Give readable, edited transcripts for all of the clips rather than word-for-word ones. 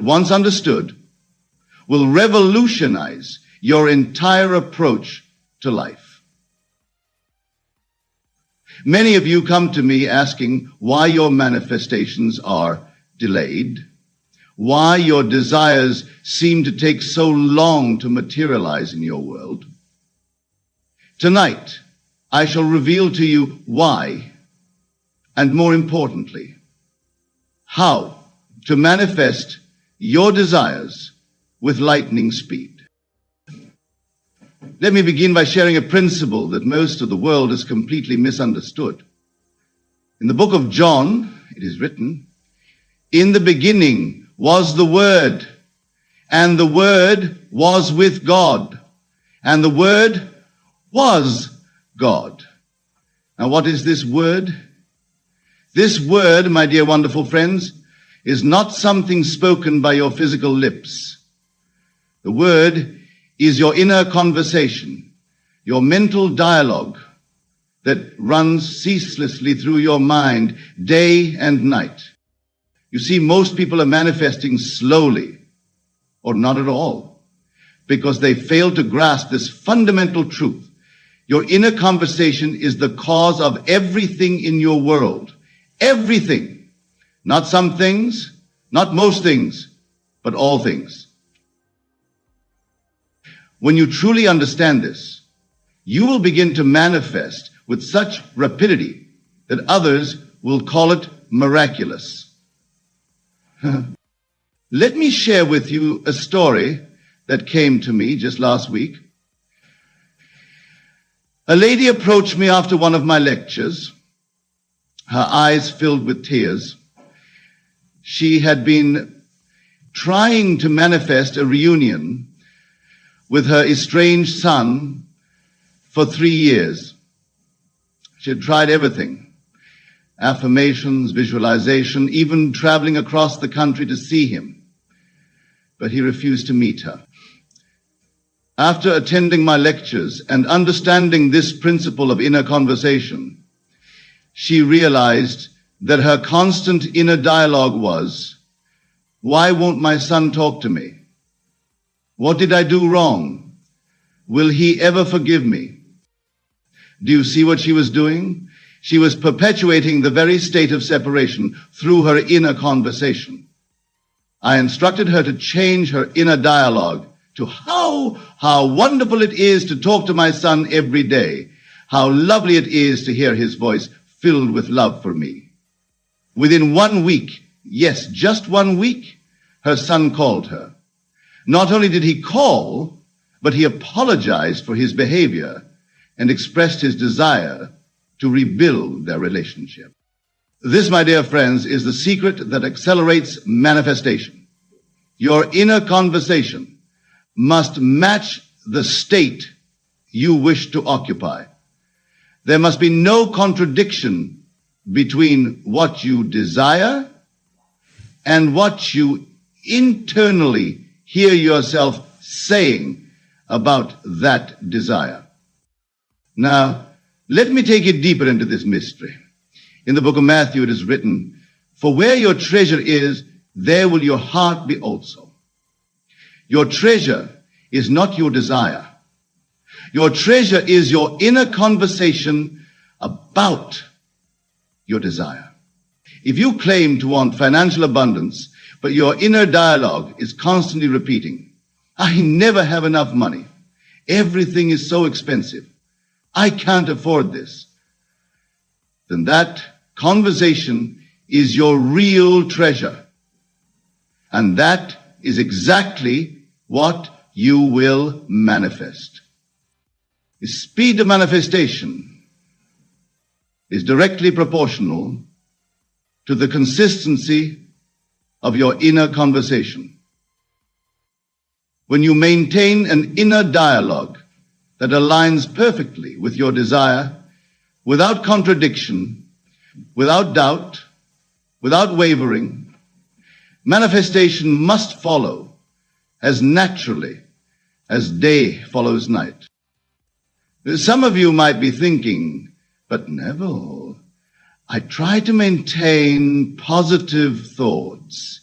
once understood, will revolutionize your entire approach to life. Many of you come to me asking why your manifestations are delayed, why your desires seem to take so long to materialize in your world. Tonight, I shall reveal to you why, and more importantly, how to manifest your desires with lightning speed. Let me begin by sharing a principle that most of the world has completely misunderstood. In the book of John, it is written, "In the beginning was the Word, and the Word was with God, and the Word was God." Now, what is this Word? This Word, my dear wonderful friends, is not something spoken by your physical lips. The Word is your inner conversation, your mental dialogue that runs ceaselessly through your mind day and night. You see, most people are manifesting slowly or not at all because they fail to grasp this fundamental truth. Your inner conversation is the cause of everything in your world. Everything. Not some things, not most things, but all things. When you truly understand this, you will begin to manifest with such rapidity that others will call it miraculous. Let me share with you a story that came to me just last week. A lady approached me after one of my lectures, her eyes filled with tears. She had been trying to manifest a reunion with her estranged son for 3 years. She had tried everything, affirmations, visualization, even traveling across the country to see him, but he refused to meet her. After attending my lectures and understanding this principle of inner conversation, she realized that her constant inner dialogue was, "Why won't my son talk to me? What did I do wrong? Will he ever forgive me?" Do you see what she was doing? She was perpetuating the very state of separation through her inner conversation. I instructed her to change her inner dialogue to how wonderful it is to talk to my son every day. How lovely it is to hear his voice filled with love for me. Within 1 week, yes, just 1 week, her son called her. Not only did he call, but he apologized for his behavior and expressed his desire to rebuild their relationship. This, my dear friends, is the secret that accelerates manifestation. Your inner conversation must match the state you wish to occupy. There must be no contradiction between what you desire and what you internally hear yourself saying about that desire. Now, let me take you deeper into this mystery. In the book of Matthew, it is written, "For where your treasure is, there will your heart be also." Your treasure is not your desire. Your treasure is your inner conversation about your desire. If you claim to want financial abundance, but your inner dialogue is constantly repeating, "I never have enough money. Everything is so expensive. I can't afford this," then that conversation is your real treasure. And that is exactly what you will manifest. The speed of manifestation is directly proportional to the consistency of your inner conversation. When you maintain an inner dialogue that aligns perfectly with your desire, without contradiction, without doubt, without wavering, manifestation must follow as naturally as day follows night. Some of you might be thinking, "But Neville, I try to maintain positive thoughts.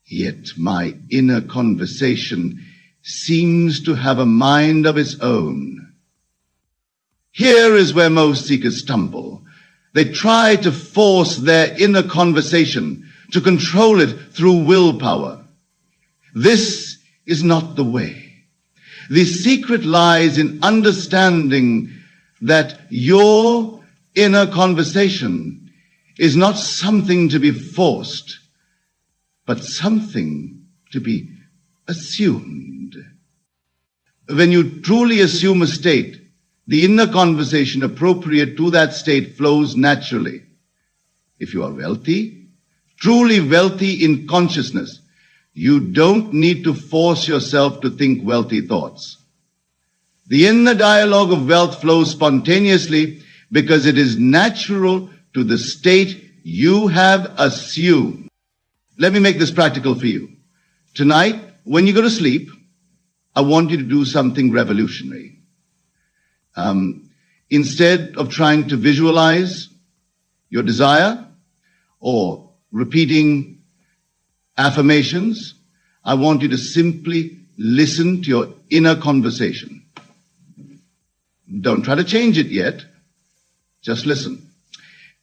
Yet my inner conversation seems to have a mind of its own. Here is where most seekers stumble. They try to force their inner conversation, to control it through willpower. This is not the way. The secret lies in understanding that your inner conversation is not something to be forced, but something to be assumed. When you truly assume a state, the inner conversation appropriate to that state flows naturally. If you are wealthy, truly wealthy in consciousness, you don't need to force yourself to think wealthy thoughts. The inner dialogue of wealth flows spontaneously because it is natural to the state you have assumed. Let me make this practical for you. Tonight, when you go to sleep, I want you to do something revolutionary. Instead of trying to visualize your desire or repeating affirmations, I want you to simply listen to your inner conversation. Don't try to change it yet. Just listen.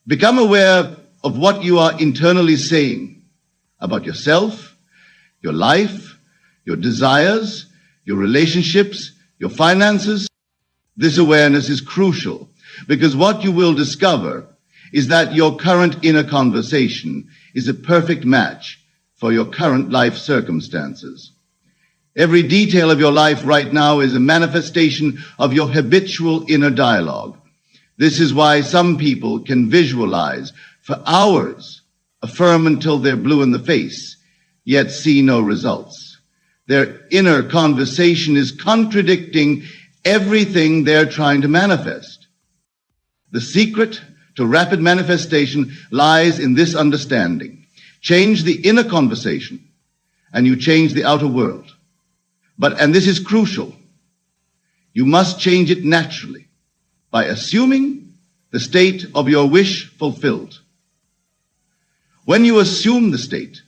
Become aware of what you are internally saying about yourself, your life, your desires, your relationships, your finances. This awareness is crucial because what you will discover is that your current inner conversation is a perfect match for your current life circumstances. Every detail of your life right now is a manifestation of your habitual inner dialogue. This is why some people can visualize for hours, affirm until they're blue in the face, yet see no results. Their inner conversation is contradicting everything they're trying to manifest. The secret to rapid manifestation lies in this understanding. Change the inner conversation and you change the outer world. And this is crucial, you must change it naturally by assuming the state of your wish fulfilled. When you assume the state,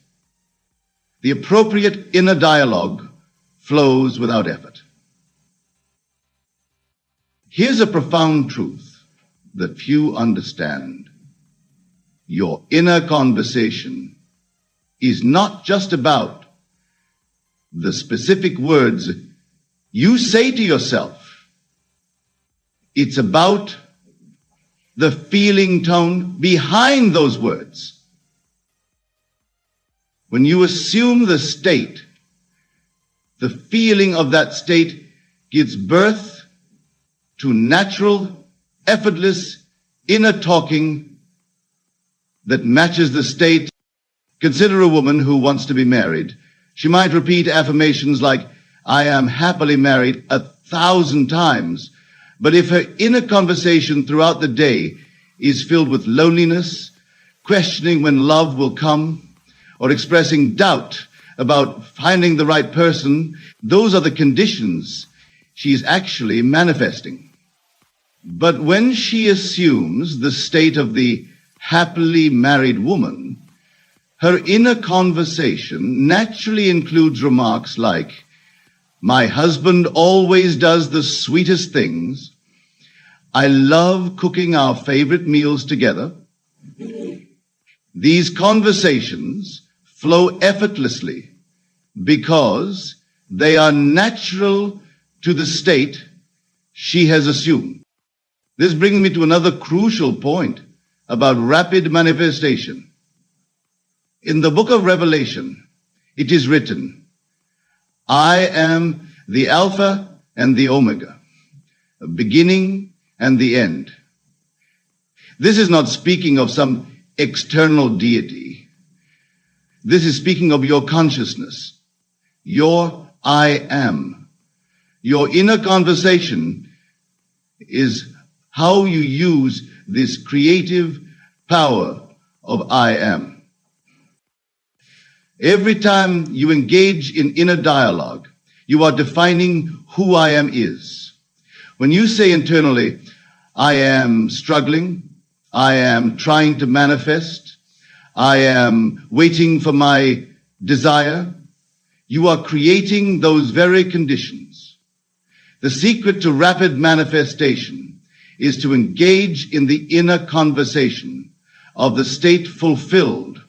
the appropriate inner dialogue flows without effort. Here's a profound truth that few understand. Your inner conversation is not just about the specific words you say to yourself. It's about the feeling tone behind those words. When you assume the state, the feeling of that state gives birth to natural, effortless, inner talking that matches the state. Consider a woman who wants to be married. She might repeat affirmations like, I am happily married 1,000 times. But if her inner conversation throughout the day is filled with loneliness, questioning when love will come, or expressing doubt about finding the right person, those are the conditions she is actually manifesting. But when she assumes the state of the happily married woman, her inner conversation naturally includes remarks like, my husband always does the sweetest things. I love cooking our favorite meals together. These conversations flow effortlessly because they are natural to the state she has assumed. This brings me to another crucial point about rapid manifestation. In the book of Revelation, it is written, I am the Alpha and the Omega, the beginning and the end. This is not speaking of some external deity. This is speaking of your consciousness, your I am. Your inner conversation is how you use this creative power of I am. Every time you engage in inner dialogue, you are defining who I am is. When you say internally, I am struggling, I am trying to manifest, I am waiting for my desire, you are creating those very conditions. The secret to rapid manifestation is to engage in the inner conversation of the state fulfilled,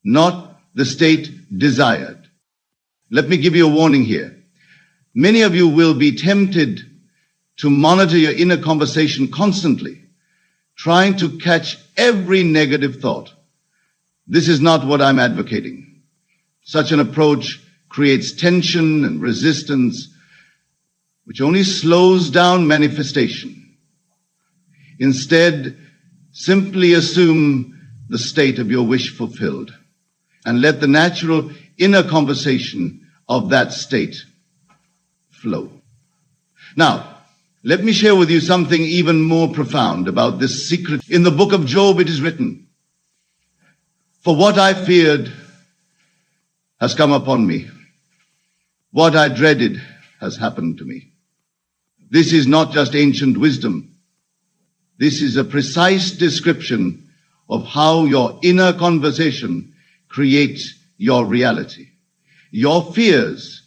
not the state desired. Let me give you a warning here. Many of you will be tempted to monitor your inner conversation constantly, trying to catch every negative thought. This is not what I'm advocating. Such an approach creates tension and resistance, which only slows down manifestation. Instead, simply assume the state of your wish fulfilled and let the natural inner conversation of that state flow. Now, let me share with you something even more profound about this secret. In the book of Job, it is written, "For what I feared has come upon me. What I dreaded has happened to me." This is not just ancient wisdom. This is a precise description of how your inner conversation creates your reality. Your fears,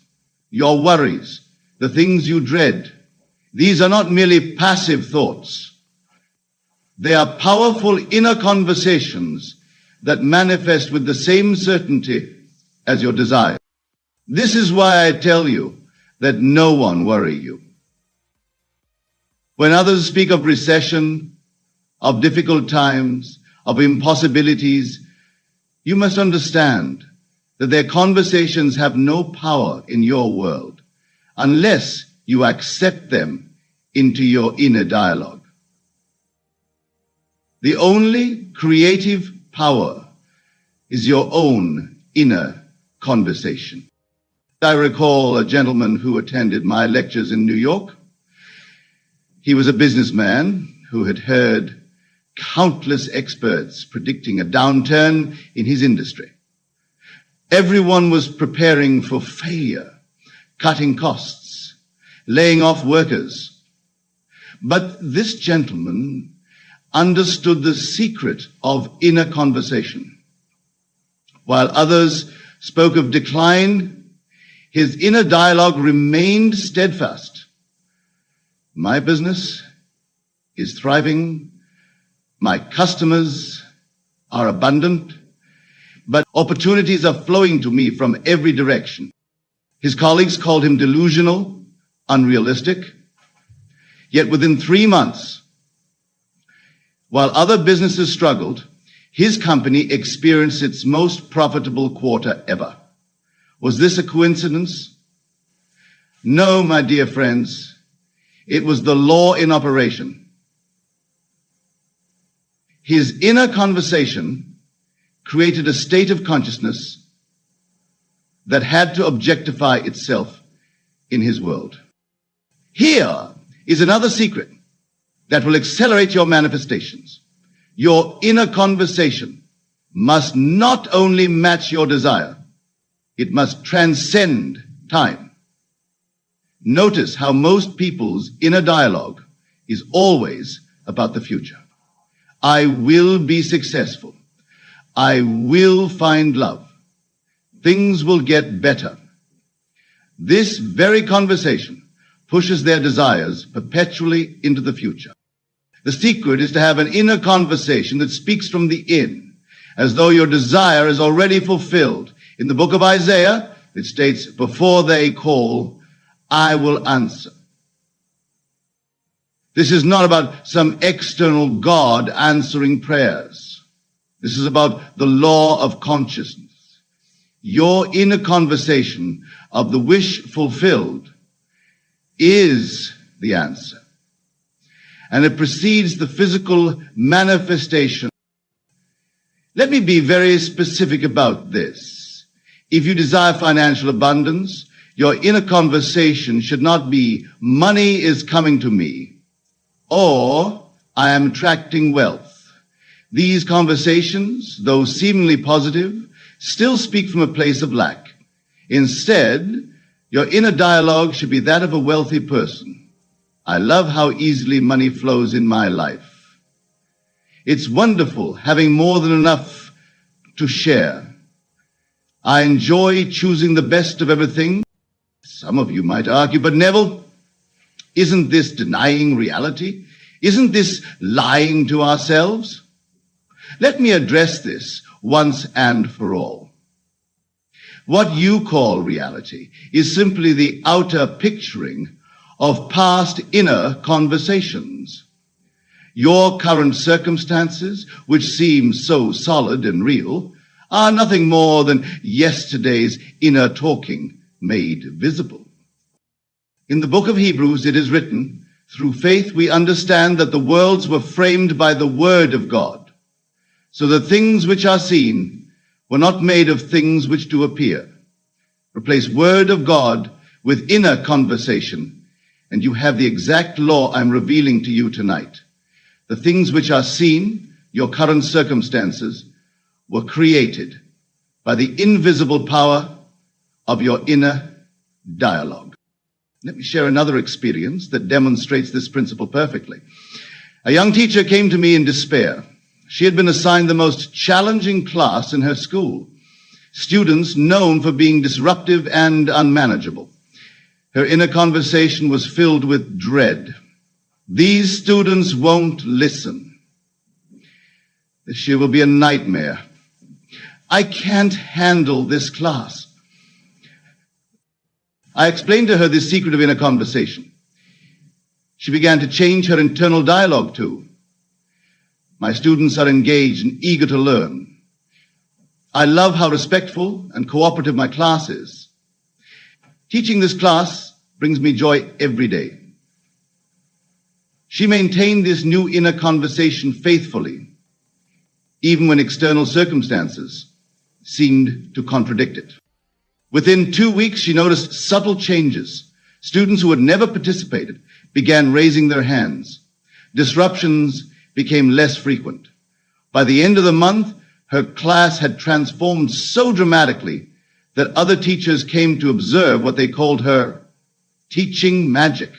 your worries, the things you dread, these are not merely passive thoughts. They are powerful inner conversations that manifest with the same certainty as your desire. This is why I tell you that no one worry you. When others speak of recession, of difficult times, of impossibilities, you must understand that their conversations have no power in your world unless you accept them into your inner dialogue. The only creative power is your own inner conversation. I recall a gentleman who attended my lectures in New York. He was a businessman who had heard countless experts predicting a downturn in his industry. Everyone was preparing for failure, cutting costs, laying off workers. But this gentleman understood the secret of inner conversation. While others spoke of decline, his inner dialogue remained steadfast. My business is thriving. My customers are abundant, but opportunities are flowing to me from every direction. His colleagues called him delusional, unrealistic. Yet within 3 months, while other businesses struggled, his company experienced its most profitable quarter ever. Was this a coincidence? No, my dear friends. It was the law in operation. His inner conversation created a state of consciousness that had to objectify itself in his world. Here is another secret that will accelerate your manifestations. Your inner conversation must not only match your desire, it must transcend time. Notice how most people's inner dialogue is always about the future. I will be successful. I will find love. Things will get better. This very conversation pushes their desires perpetually into the future. The secret is to have an inner conversation that speaks from the in, as though your desire is already fulfilled. In the book of Isaiah, it states, "Before they call, I will answer." This is not about some external God answering prayers. This is about the law of consciousness. Your inner conversation of the wish fulfilled is the answer. And it precedes the physical manifestation. Let me be very specific about this. If you desire financial abundance, your inner conversation should not be, "Money is coming to me," or "I am attracting wealth." These conversations, though seemingly positive, still speak from a place of lack. Instead, your inner dialogue should be that of a wealthy person. "I love how easily money flows in my life. It's wonderful having more than enough to share. I enjoy choosing the best of everything. Some of you might argue, but Neville, isn't this denying reality? Isn't this lying to ourselves? Let me address this once and for all. What you call reality is simply the outer picturing of past inner conversations. Your current circumstances, which seem so solid and real, are nothing more than yesterday's inner talking made visible. In the book of Hebrews it is written, "Through faith we understand that the worlds were framed by the word of God, so that things which are seen were not made of things which do appear." Replace word of God with inner conversation, and you have the exact law I'm revealing to you tonight. The things which are seen, your current circumstances, were created by the invisible power of your inner dialogue. Let me share another experience that demonstrates this principle perfectly. A young teacher came to me in despair. She had been assigned the most challenging class in her school, students known for being disruptive and unmanageable. Her inner conversation was filled with dread. These students won't listen. This year will be a nightmare. I can't handle this class. I explained to her the secret of inner conversation. She began to change her internal dialogue too. My students are engaged and eager to learn. I love how respectful and cooperative my class is. Teaching this class brings me joy every day. She maintained this new inner conversation faithfully, even when external circumstances seemed to contradict it. Within 2 weeks, she noticed subtle changes. Students who had never participated began raising their hands. Disruptions became less frequent. By the end of the month, her class had transformed so dramatically that other teachers came to observe what they called her teaching magic.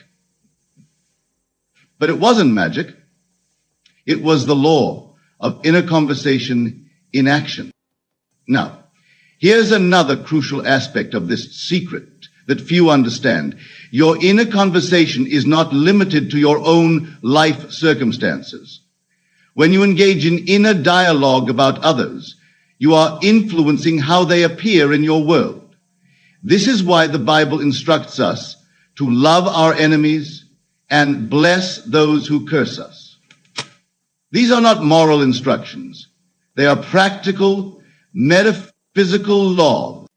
But it wasn't magic. It was the law of inner conversation in action. Now, here's another crucial aspect of this secret that few understand. Your inner conversation is not limited to your own life circumstances. When you engage in inner dialogue about others, you are influencing how they appear in your world. This is why the Bible instructs us to love our enemies and bless those who curse us. These are not moral instructions. They are practical, metaphysical laws.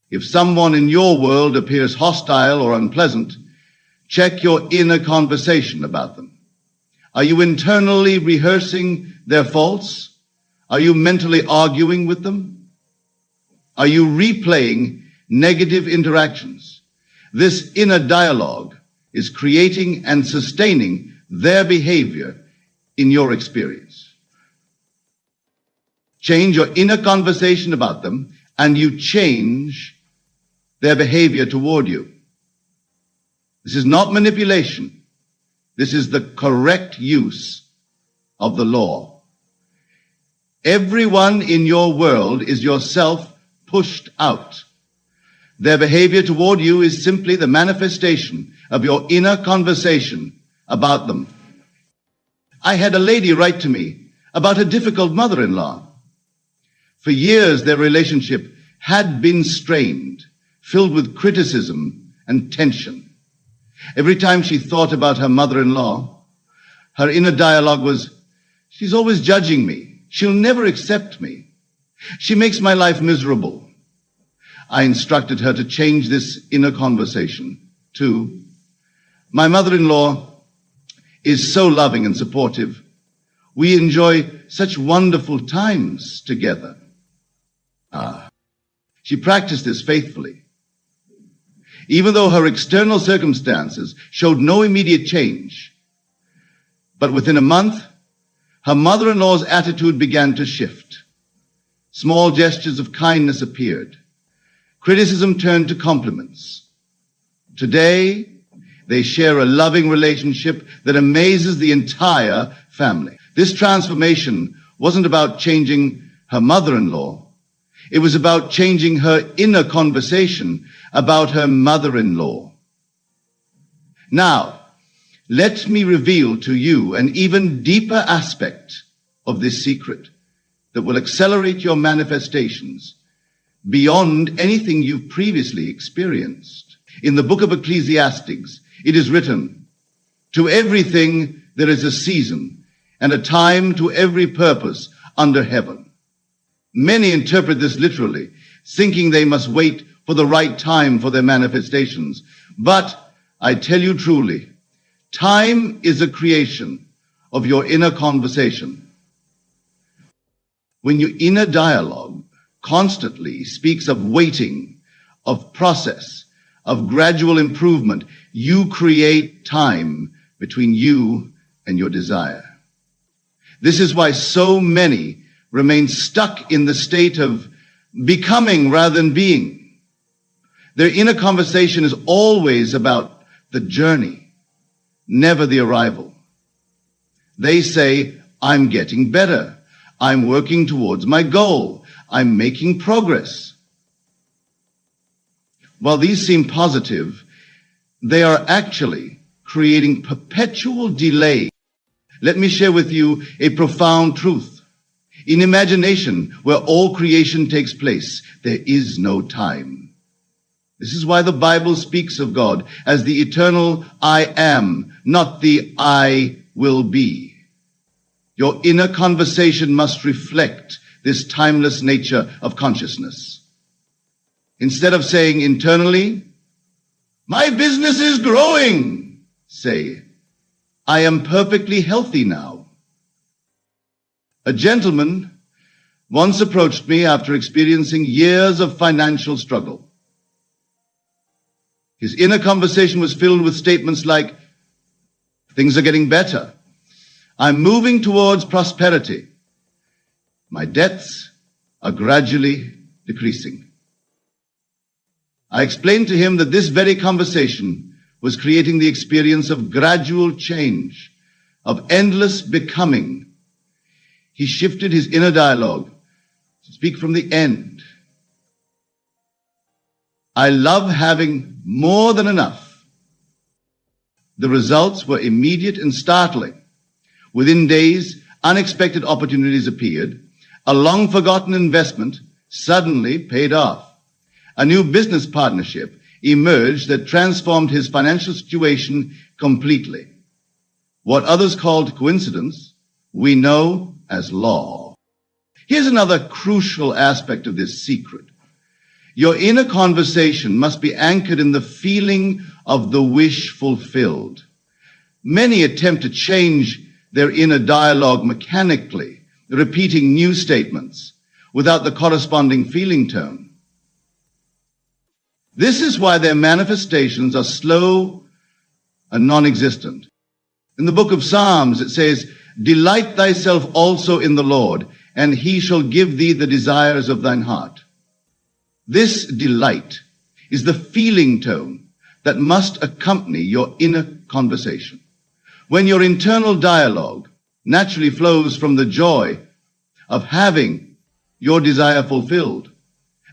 If someone in your world appears hostile or unpleasant, check your inner conversation about them. Are you internally rehearsing their faults? Are you mentally arguing with them? Are you replaying negative interactions? This inner dialogue is creating and sustaining their behavior in your experience. Change your inner conversation about them, and you change their behavior toward you. This is not manipulation. This is the correct use of the law. Everyone in your world is yourself pushed out. Their behavior toward you is simply the manifestation of your inner conversation about them. I had a lady write to me about a difficult mother-in-law. For years, their relationship had been strained, filled with criticism and tension. Every time she thought about her mother-in-law, her inner dialogue was, "She's always judging me. She'll never accept me. She makes my life miserable." I instructed her to change this inner conversation to, "My mother-in-law is so loving and supportive. We enjoy such wonderful times together." She practiced this faithfully. Even though her external circumstances showed no immediate change, but within a month, her mother-in-law's attitude began to shift. Small gestures of kindness appeared. Criticism turned to compliments. Today, they share a loving relationship that amazes the entire family. This transformation wasn't about changing her mother-in-law. It was about changing her inner conversation about her mother-in-law. Now, let me reveal to you an even deeper aspect of this secret that will accelerate your manifestations beyond anything you've previously experienced. In the book of Ecclesiastes, it is written, "To everything there is a season, and a time to every purpose under heaven." Many interpret this literally, thinking they must wait for the right time for their manifestations. But I tell you truly, time is a creation of your inner conversation. When your inner dialogue constantly speaks of waiting, of process, of gradual improvement, you create time between you and your desire. This is why so many remain stuck in the state of becoming rather than being. Their inner conversation is always about the journey, never the arrival. They say, "I'm getting better. I'm working towards my goal. I'm making progress." While these seem positive, they are actually creating perpetual delay. Let me share with you a profound truth. In imagination, where all creation takes place, there is no time. This is why the Bible speaks of God as the eternal I am, not the I will be. Your inner conversation must reflect this timeless nature of consciousness. Instead of saying internally, "My business is growing," say, "I am perfectly healthy now." A gentleman once approached me after experiencing years of financial struggle. His inner conversation was filled with statements like, "Things are getting better. I'm moving towards prosperity. My debts are gradually decreasing." I explained to him that this very conversation was creating the experience of gradual change, of endless becoming. He shifted his inner dialogue to speak from the end. "I love having more than enough." The results were immediate and startling. Within days, unexpected opportunities appeared. A long-forgotten investment suddenly paid off. A new business partnership emerged that transformed his financial situation completely. What others called coincidence, we know as law. Here's another crucial aspect of this secret. Your inner conversation must be anchored in the feeling of the wish fulfilled. Many attempt to change their inner dialogue mechanically, repeating new statements without the corresponding feeling tone. This is why their manifestations are slow and non-existent. In the book of Psalms, it says, "Delight thyself also in the Lord, and he shall give thee the desires of thine heart." This delight is the feeling tone that must accompany your inner conversation. When your internal dialogue naturally flows from the joy of having your desire fulfilled,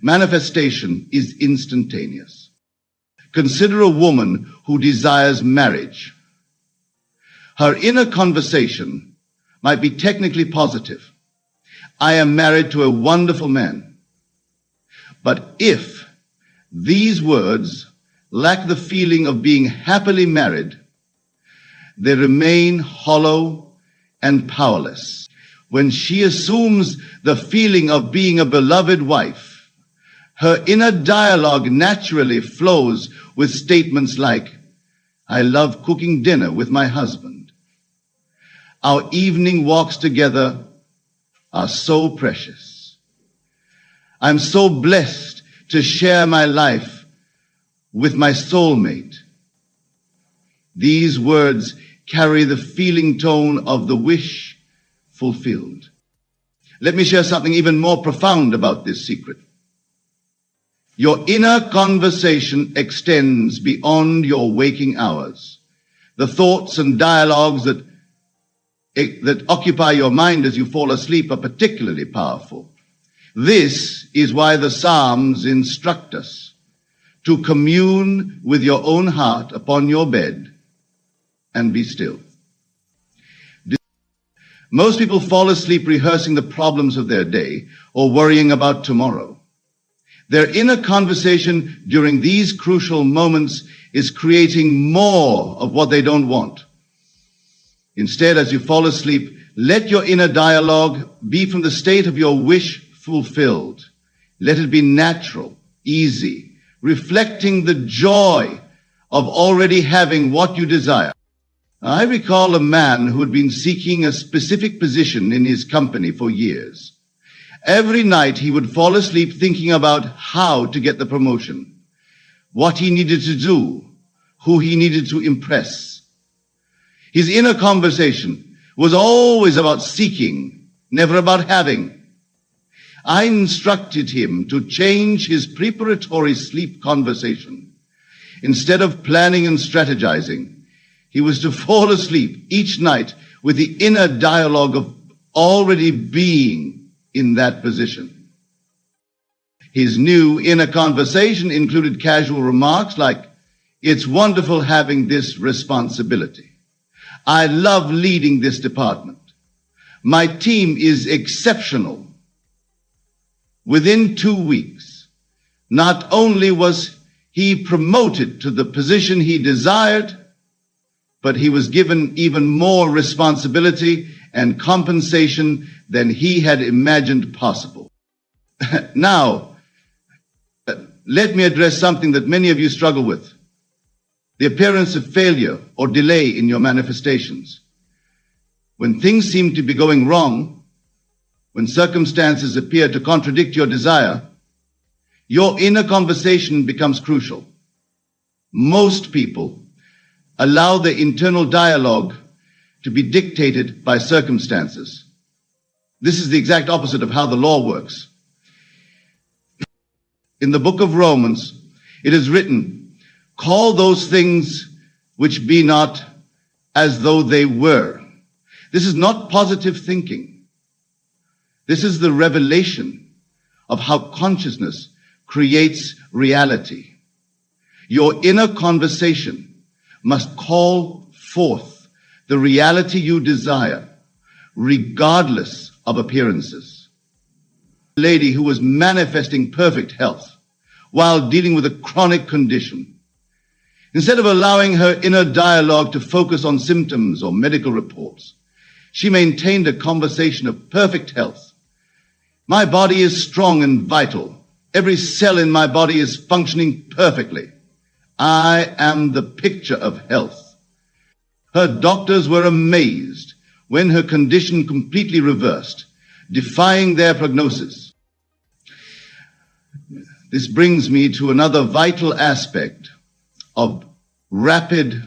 manifestation is instantaneous. Consider a woman who desires marriage. Her inner conversation might be technically positive. "I am married to a wonderful man." But if these words lack the feeling of being happily married, they remain hollow and powerless. When she assumes the feeling of being a beloved wife, her inner dialogue naturally flows with statements like, "I love cooking dinner with my husband. Our evening walks together are so precious. I'm so blessed to share my life with my soulmate." These words carry the feeling tone of the wish fulfilled. Let me share something even more profound about this secret. Your inner conversation extends beyond your waking hours. The thoughts and dialogues that occupy your mind as you fall asleep are particularly powerful. This is why the Psalms instruct us to commune with your own heart upon your bed and be still. Most people fall asleep rehearsing the problems of their day or worrying about tomorrow. Their inner conversation during these crucial moments is creating more of what they don't want. Instead, as you fall asleep, let your inner dialogue be from the state of your wish fulfilled. Let it be natural, easy, reflecting the joy of already having what you desire. I recall a man who had been seeking a specific position in his company for years. Every night he would fall asleep thinking about how to get the promotion, what he needed to do, who he needed to impress. His inner conversation was always about seeking, never about having. I instructed him to change his preparatory sleep conversation. Instead of planning and strategizing, he was to fall asleep each night with the inner dialogue of already being in that position. His new inner conversation included casual remarks like, "It's wonderful having this responsibility. I love leading this department. My team is exceptional." Within 2 weeks, not only was he promoted to the position he desired, but he was given even more responsibility and compensation than he had imagined possible. Now, let me address something that many of you struggle with: the appearance of failure or delay in your manifestations. When things seem to be going wrong, when circumstances appear to contradict your desire, your inner conversation becomes crucial. Most people allow their internal dialogue to be dictated by circumstances. This is the exact opposite of how the law works. In the book of Romans, it is written, "Call those things which be not as though they were." This is not positive thinking. This is the revelation of how consciousness creates reality. Your inner conversation must call forth the reality you desire, regardless of appearances. A lady who was manifesting perfect health while dealing with a chronic condition. Instead of allowing her inner dialogue to focus on symptoms or medical reports, she maintained a conversation of perfect health. "My body is strong and vital. Every cell in my body is functioning perfectly. I am the picture of health." Her doctors were amazed when her condition completely reversed, defying their prognosis. This brings me to another vital aspect of rapid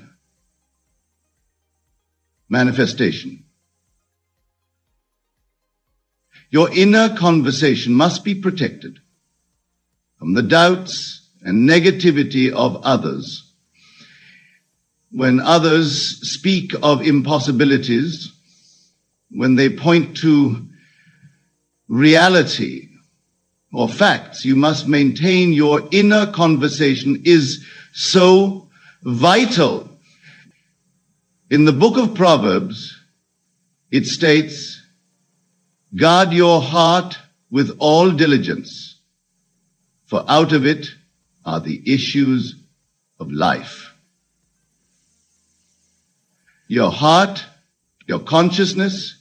manifestation. Your inner conversation must be protected from the doubts and negativity of others. When others speak of impossibilities, when they point to reality or facts, you must maintain your inner conversation is so vital. In the book of Proverbs, it states, "Guard your heart with all diligence, for out of it are the issues of life." Your heart, your consciousness,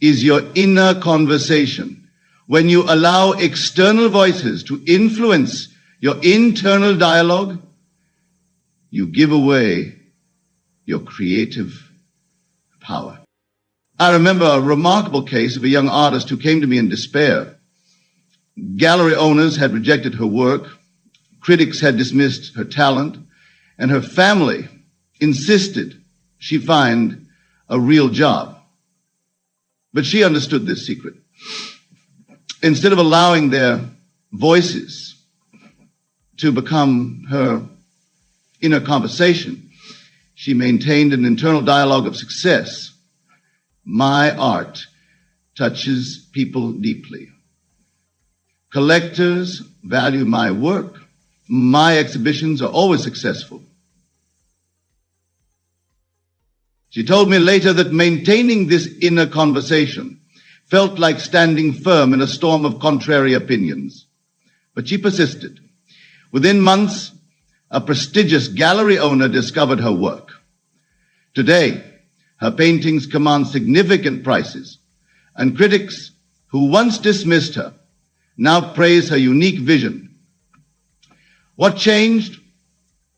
is your inner conversation. When you allow external voices to influence your internal dialogue, you give away your creative power. I remember a remarkable case of a young artist who came to me in despair. Gallery owners had rejected her work, critics had dismissed her talent, and her family insisted she find a real job. But she understood this secret. Instead of allowing their voices to become her inner conversation, she maintained an internal dialogue of success. "My art touches people deeply. Collectors value my work. My exhibitions are always successful. She told me later that maintaining this inner conversation felt like standing firm in a storm of contrary opinions. But she persisted. Within months, a prestigious gallery owner discovered her work. Today, her paintings command significant prices, and critics who once dismissed her now praise her unique vision. What changed?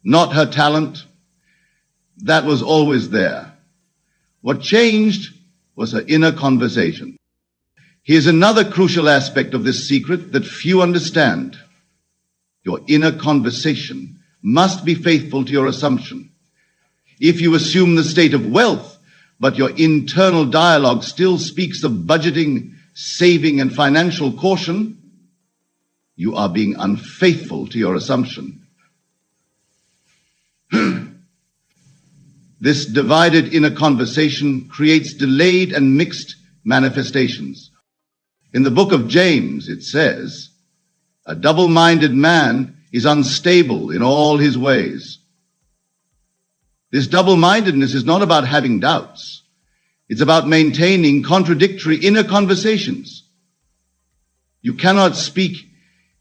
Not her talent. That was always there. What changed was her inner conversation. Here's another crucial aspect of this secret that few understand. Your inner conversation must be faithful to your assumption. If you assume the state of wealth, but your internal dialogue still speaks of budgeting, saving, and financial caution, you are being unfaithful to your assumption. This divided inner conversation creates delayed and mixed manifestations. In the book of James, it says, "A double-minded man is unstable in all his ways." This double-mindedness is not about having doubts. It's about maintaining contradictory inner conversations. You cannot speak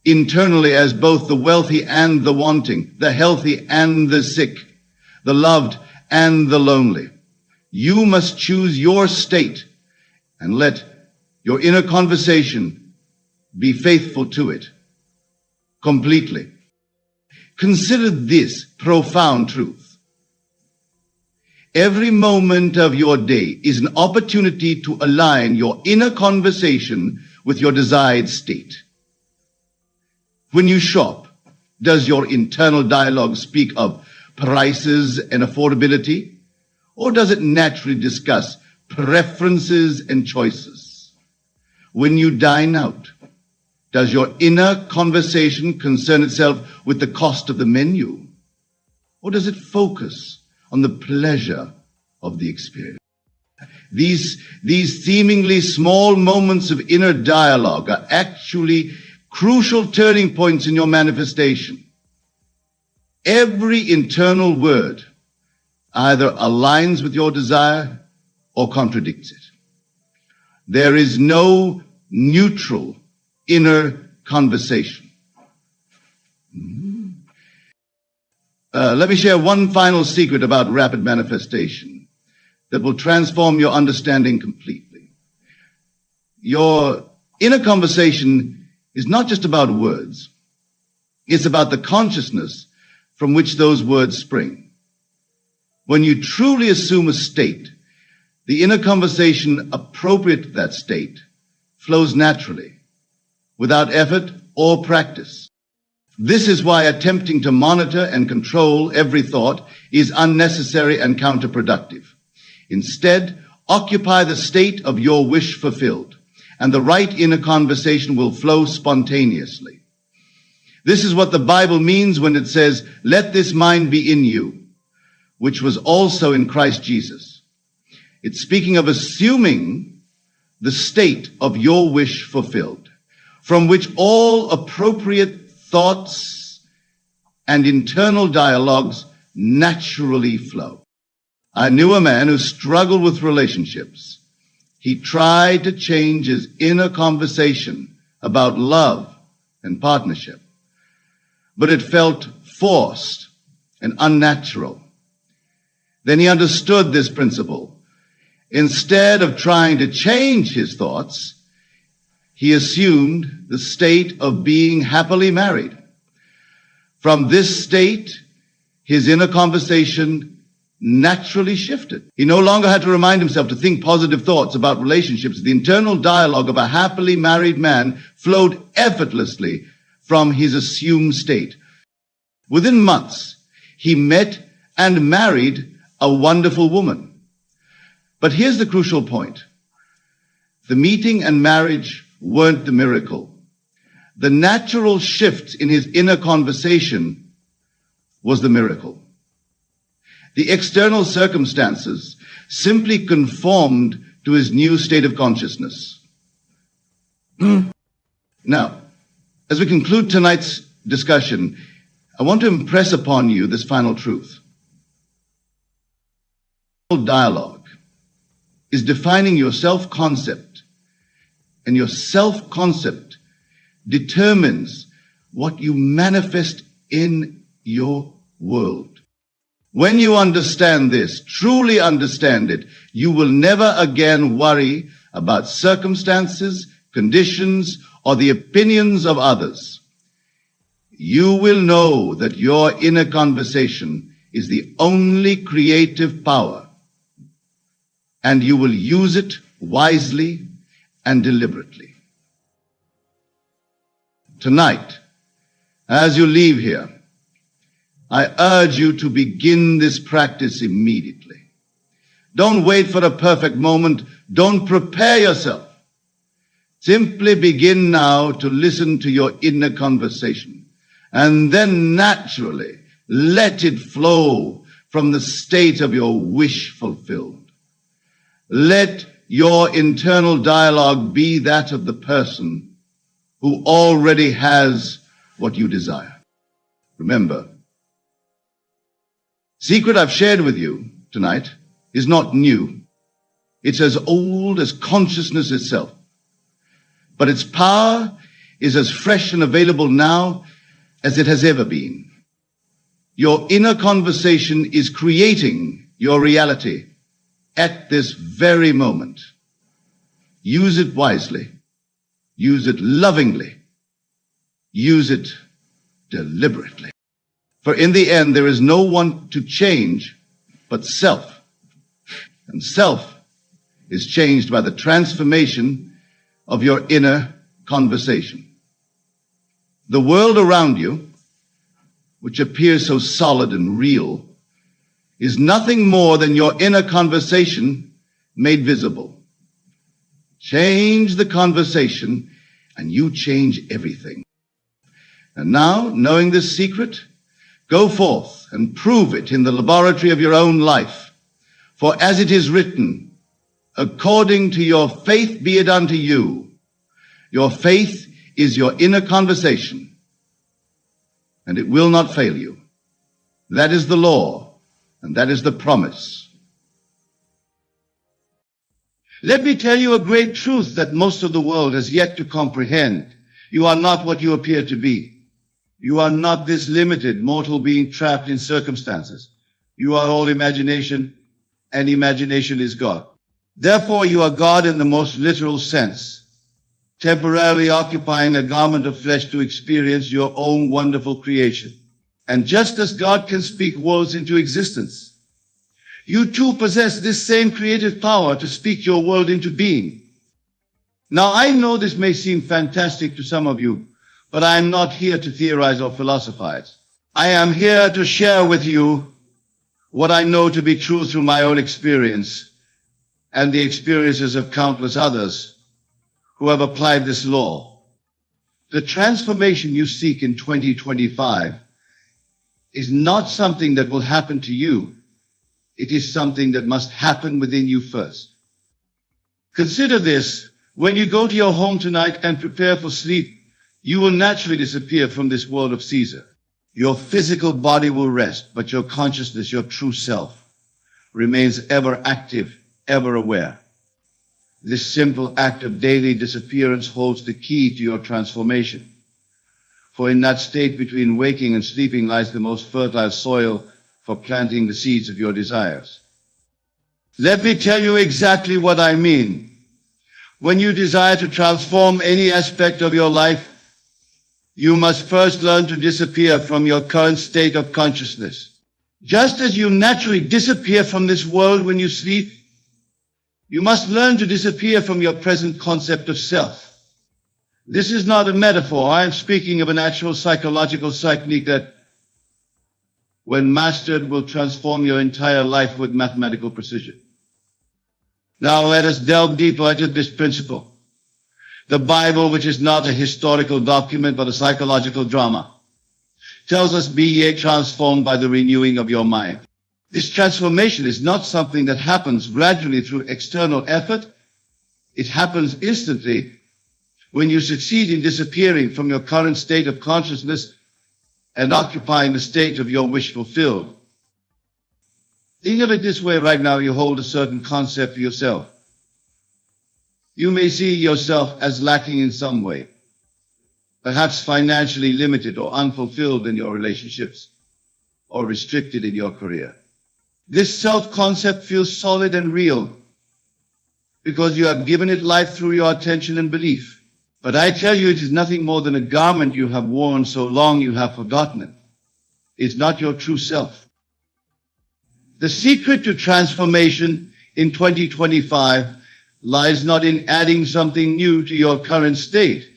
internally as both the wealthy and the wanting, the healthy and the sick, the loved and the lonely. You must choose your state and let your inner conversation be faithful to it completely. Consider this profound truth. Every moment of your day is an opportunity to align your inner conversation with your desired state. When you shop, does your internal dialogue speak of prices and affordability, or does it naturally discuss preferences and choices? When you dine out, does your inner conversation concern itself with the cost of the menu, or does it focus on the pleasure of the experience? These seemingly small moments of inner dialogue are actually crucial turning points in your manifestation. Every internal word either aligns with your desire or contradicts it. There is no neutral inner conversation. Let me share one final secret about rapid manifestation that will transform your understanding completely. Your inner conversation is not just about words. It's about the consciousness from which those words spring. When you truly assume a state, the inner conversation appropriate to that state flows naturally, without effort or practice. This is why attempting to monitor and control every thought is unnecessary and counterproductive. Instead, occupy the state of your wish fulfilled, and the right inner conversation will flow spontaneously. This is what the Bible means when it says, "Let this mind be in you, which was also in Christ Jesus." It's speaking of assuming the state of your wish fulfilled, from which all appropriate thoughts and internal dialogues naturally flow. I knew a man who struggled with relationships. He tried to change his inner conversation about love and partnership, but it felt forced and unnatural. Then he understood this principle. Instead of trying to change his thoughts, he assumed the state of being happily married. From this state, his inner conversation naturally shifted. He no longer had to remind himself to think positive thoughts about relationships. The internal dialogue of a happily married man flowed effortlessly from his assumed state. Within months, he met and married a wonderful woman. But here's the crucial point. The meeting and marriage weren't the miracle. The natural shift in his inner conversation was the miracle. The external circumstances simply conformed to his new state of consciousness. Now, As we conclude tonight's discussion, I want to impress upon you this final truth. Dialogue is defining your self-concept, and your self-concept determines what you manifest in your world. When you understand this, truly understand it, you will never again worry about circumstances, conditions, or the opinions of others. You will know that your inner conversation is the only creative power, and you will use it wisely and deliberately. Tonight, as you leave here, I urge you to begin this practice immediately. Don't wait for a perfect moment. Don't prepare yourself. Simply begin now to listen to your inner conversation, and then naturally let it flow from the state of your wish fulfilled. Let your internal dialogue be that of the person who already has what you desire. Remember, secret I've shared with you tonight is not new. It's as old as consciousness itself. But its power is as fresh and available now as it has ever been. Your inner conversation is creating your reality at this very moment. Use it wisely. Use it lovingly. Use it deliberately. For in the end, there is no one to change but self. And self is changed by the transformation of your inner conversation. The world around you, which appears so solid and real, is nothing more than your inner conversation made visible. Change the conversation and you change everything. And now, knowing this secret, go forth and prove it in the laboratory of your own life. For as it is written, according to your faith be it unto you. Your faith is your inner conversation, and it will not fail you. That is the law, and that is the promise. Let me tell you a great truth that most of the world has yet to comprehend. You are not what you appear to be. You are not this limited mortal being trapped in circumstances. You are all imagination, and imagination is God. Therefore, you are God in the most literal sense, temporarily occupying a garment of flesh to experience your own wonderful creation. And just as God can speak worlds into existence, you too possess this same creative power to speak your world into being. Now, I know this may seem fantastic to some of you, but I am not here to theorize or philosophize. I am here to share with you what I know to be true through my own experience and the experiences of countless others who have applied this law. The transformation you seek in 2025 is not something that will happen to you. It is something that must happen within you first. Consider this: when you go to your home tonight and prepare for sleep, you will naturally disappear from this world of Caesar. Your physical body will rest, but your consciousness, your true self, remains ever active, ever aware. This simple act of daily disappearance holds the key to your transformation. For in that state between waking and sleeping lies the most fertile soil for planting the seeds of your desires. Let me tell you exactly what I mean. When you desire to transform any aspect of your life, you must first learn to disappear from your current state of consciousness. Just as you naturally disappear from this world when you sleep, you must learn to disappear from your present concept of self. This is not a metaphor. I am speaking of an actual psychological technique that, when mastered, will transform your entire life with mathematical precision. Now let us delve deeper into this principle. The Bible, which is not a historical document but a psychological drama, tells us, "Be ye transformed by the renewing of your mind." This transformation is not something that happens gradually through external effort. It happens instantly When you succeed in disappearing from your current state of consciousness and occupying the state of your wish fulfilled. Think of it this way: right now you hold a certain concept for yourself. You may see yourself as lacking in some way, perhaps financially limited or unfulfilled in your relationships, or restricted in your career. This self-concept feels solid and real because you have given it life through your attention and belief. But I tell you, it is nothing more than a garment you have worn so long you have forgotten it. It's not your true self. The secret to transformation in 2025 lies not in adding something new to your current state,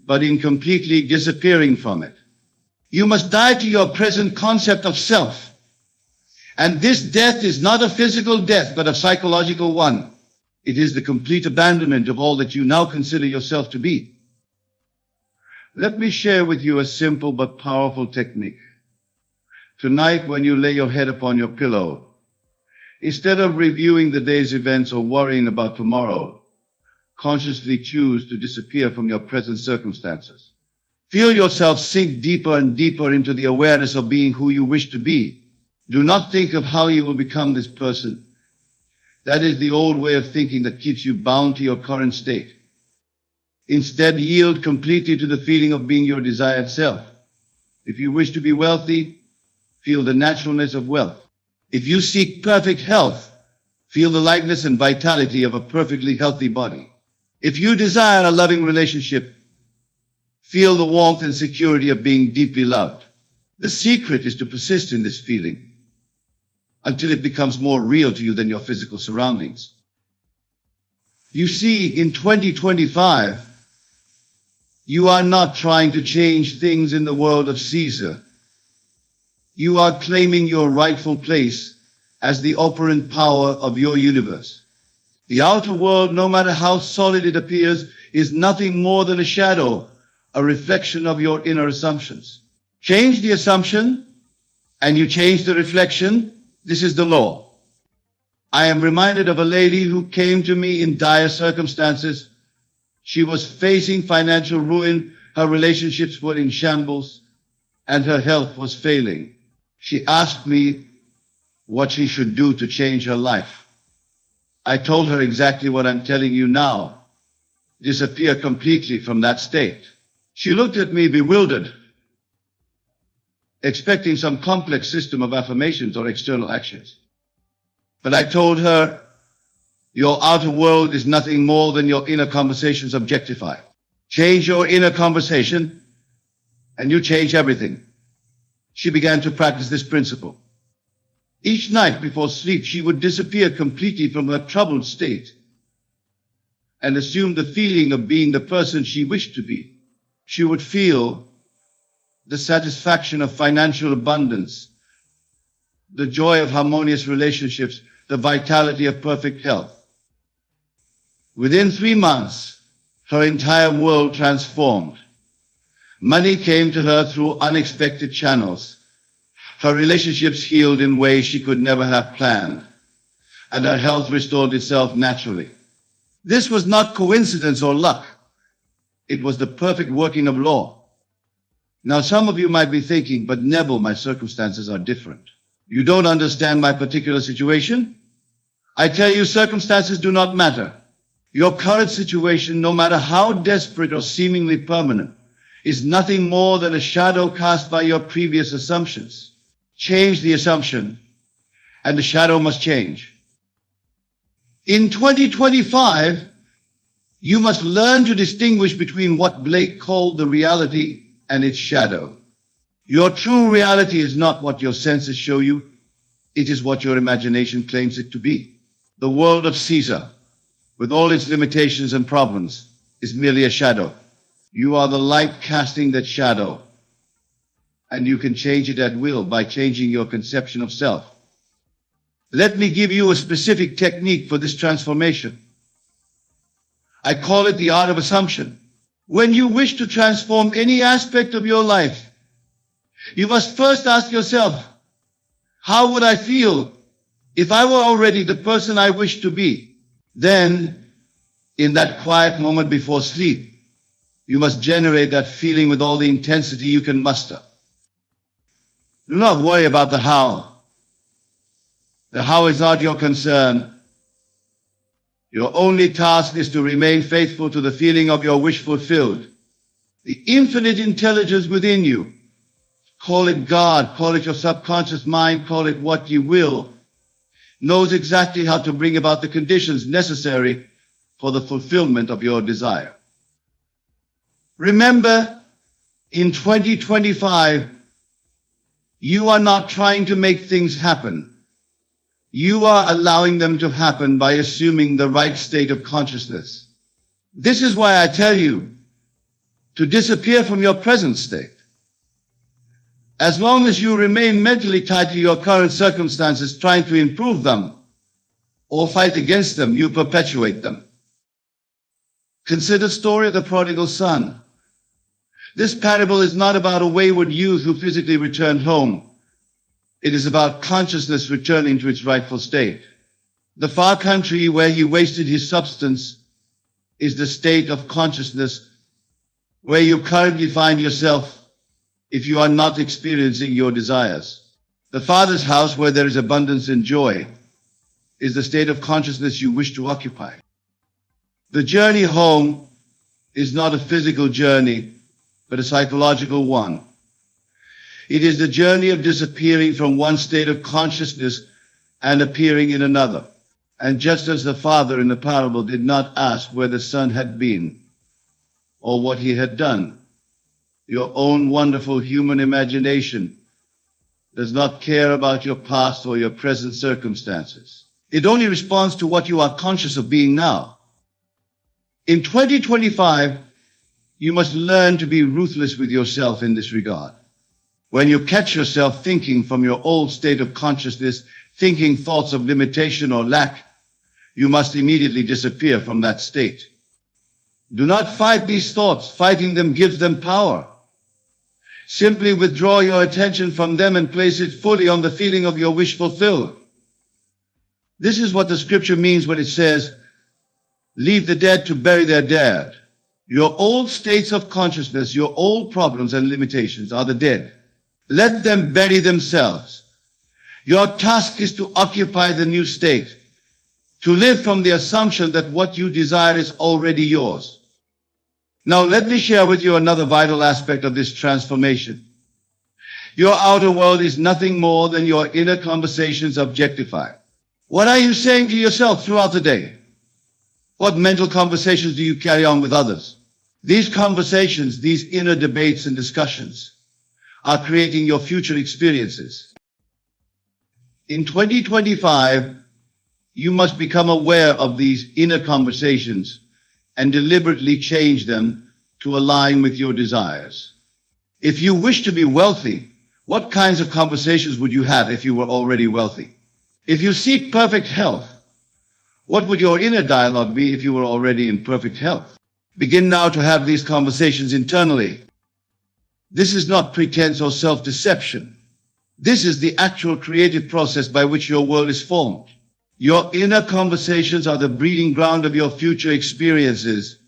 but in completely disappearing from it. You must die to your present concept of self. And this death is not a physical death, but a psychological one. It is the complete abandonment of all that you now consider yourself to be. Let me share with you a simple but powerful technique. Tonight, when you lay your head upon your pillow, instead of reviewing the day's events or worrying about tomorrow, consciously choose to disappear from your present circumstances. Feel yourself sink deeper and deeper into the awareness of being who you wish to be. Do not think of how you will become this person. That is the old way of thinking that keeps you bound to your current state. Instead, yield completely to the feeling of being your desired self. If you wish to be wealthy, feel the naturalness of wealth. If you seek perfect health, feel the lightness and vitality of a perfectly healthy body. If you desire a loving relationship, feel the warmth and security of being deeply loved. The secret is to persist in this feeling until it becomes more real to you than your physical surroundings. You see, in 2025, you are not trying to change things in the world of Caesar. You are claiming your rightful place as the operant power of your universe. The outer world, no matter how solid it appears, is nothing more than a shadow, a reflection of your inner assumptions. Change the assumption, and you change the reflection. This is the law. I am reminded of a lady who came to me in dire circumstances. She was facing financial ruin, her relationships were in shambles, and her health was failing. She asked me what she should do to change her life. I told her exactly what I'm telling you now. Disappear completely from that state. She looked at me bewildered, expecting some complex system of affirmations or external actions. But I told her, your outer world is nothing more than your inner conversations objectify. Change your inner conversation, and you change everything. She began to practice this principle. Each night before sleep, she would disappear completely from her troubled state and assume the feeling of being the person she wished to be. She would feel the satisfaction of financial abundance, the joy of harmonious relationships, the vitality of perfect health. Within 3 months, her entire world transformed. Money came to her through unexpected channels. Her relationships healed in ways she could never have planned, and her health restored itself naturally. This was not coincidence or luck. It was the perfect working of law. Now, some of you might be thinking, but Neville, my circumstances are different. You don't understand my particular situation? I tell you, circumstances do not matter. Your current situation, no matter how desperate or seemingly permanent, is nothing more than a shadow cast by your previous assumptions. Change the assumption, and the shadow must change. In 2025, you must learn to distinguish between what Blake called the reality and its shadow. Your true reality is not what your senses show you. It is what your imagination claims it to be. The world of Caesar, with all its limitations and problems, is merely a shadow. You are the light casting that shadow, and you can change it at will by changing your conception of self. Let me give you a specific technique for this transformation. I call it the art of assumption. When you wish to transform any aspect of your life, you must first ask yourself, how would I feel if I were already the person I wish to be? Then, in that quiet moment before sleep, You must generate that feeling with all the intensity you can muster. Do not worry about the how. The how is not your concern. Your only task is to remain faithful to the feeling of your wish fulfilled. The infinite intelligence within you, call it God, call it your subconscious mind, call it what you will, knows exactly how to bring about the conditions necessary for the fulfillment of your desire. Remember, in 2025, you are not trying to make things happen. You are allowing them to happen by assuming the right state of consciousness. This is why I tell you to disappear from your present state. As long as you remain mentally tied to your current circumstances, trying to improve them or fight against them, you perpetuate them. Consider the story of the prodigal son. This parable is not about a wayward youth who physically returned home. It is about consciousness returning to its rightful state. The far country where he wasted his substance is the state of consciousness where you currently find yourself if you are not experiencing your desires. The Father's house where there is abundance and joy is the state of consciousness you wish to occupy. The journey home is not a physical journey, but a psychological one. It is the journey of disappearing from one state of consciousness and appearing in another. And just as the father in the parable did not ask where the son had been or what he had done, your own wonderful human imagination does not care about your past or your present circumstances. It only responds to what you are conscious of being now. In 2025, you must learn to be ruthless with yourself in this regard. When you catch yourself thinking from your old state of consciousness, thinking thoughts of limitation or lack, you must immediately disappear from that state. Do not fight these thoughts. Fighting them gives them power. Simply withdraw your attention from them and place it fully on the feeling of your wish fulfilled. This is what the scripture means when it says, leave the dead to bury their dead. Your old states of consciousness, your old problems and limitations are the dead. Let them bury themselves. Your task is to occupy the new state, to live from the assumption that what you desire is already yours. Now let me share with you another vital aspect of this transformation. Your outer world is nothing more than your inner conversations objectified. What are you saying to yourself throughout the day? What mental conversations do you carry on with others? These conversations, these inner debates and discussions are creating your future experiences. In 2025, you must become aware of these inner conversations and deliberately change them to align with your desires. If you wish to be wealthy, what kinds of conversations would you have if you were already wealthy? If you seek perfect health, what would your inner dialogue be if you were already in perfect health? Begin now to have these conversations internally. This is not pretense or self-deception. This is the actual creative process by which your world is formed. Your inner conversations are the breeding ground of your future experiences.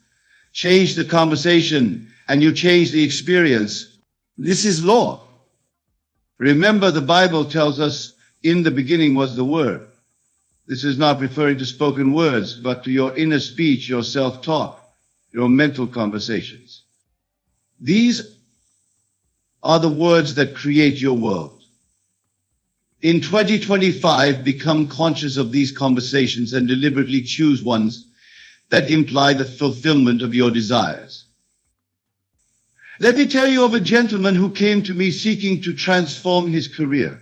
Change the conversation and you change the experience. This is law. Remember, the Bible tells us, in the beginning was the Word. This is not referring to spoken words, but to your inner speech, your self-talk, your mental conversations. These are the words that create your world. In 2025, become conscious of these conversations and deliberately choose ones that imply the fulfillment of your desires. Let me tell you of a gentleman who came to me seeking to transform his career.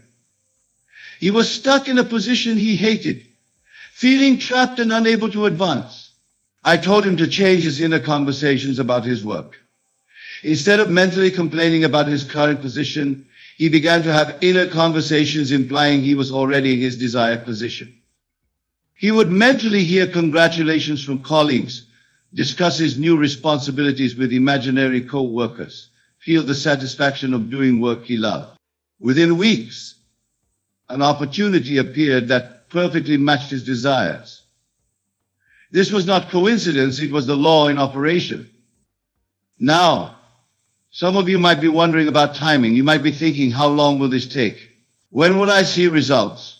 He was stuck in a position he hated, feeling trapped and unable to advance. I told him to change his inner conversations about his work. Instead of mentally complaining about his current position, he began to have inner conversations implying he was already in his desired position. He would mentally hear congratulations from colleagues, discuss his new responsibilities with imaginary co-workers, feel the satisfaction of doing work he loved. Within weeks, an opportunity appeared that perfectly matched his desires. This was not coincidence, it was the law in operation. Now, some of you might be wondering about timing. You might be thinking, how long will this take? When will I see results?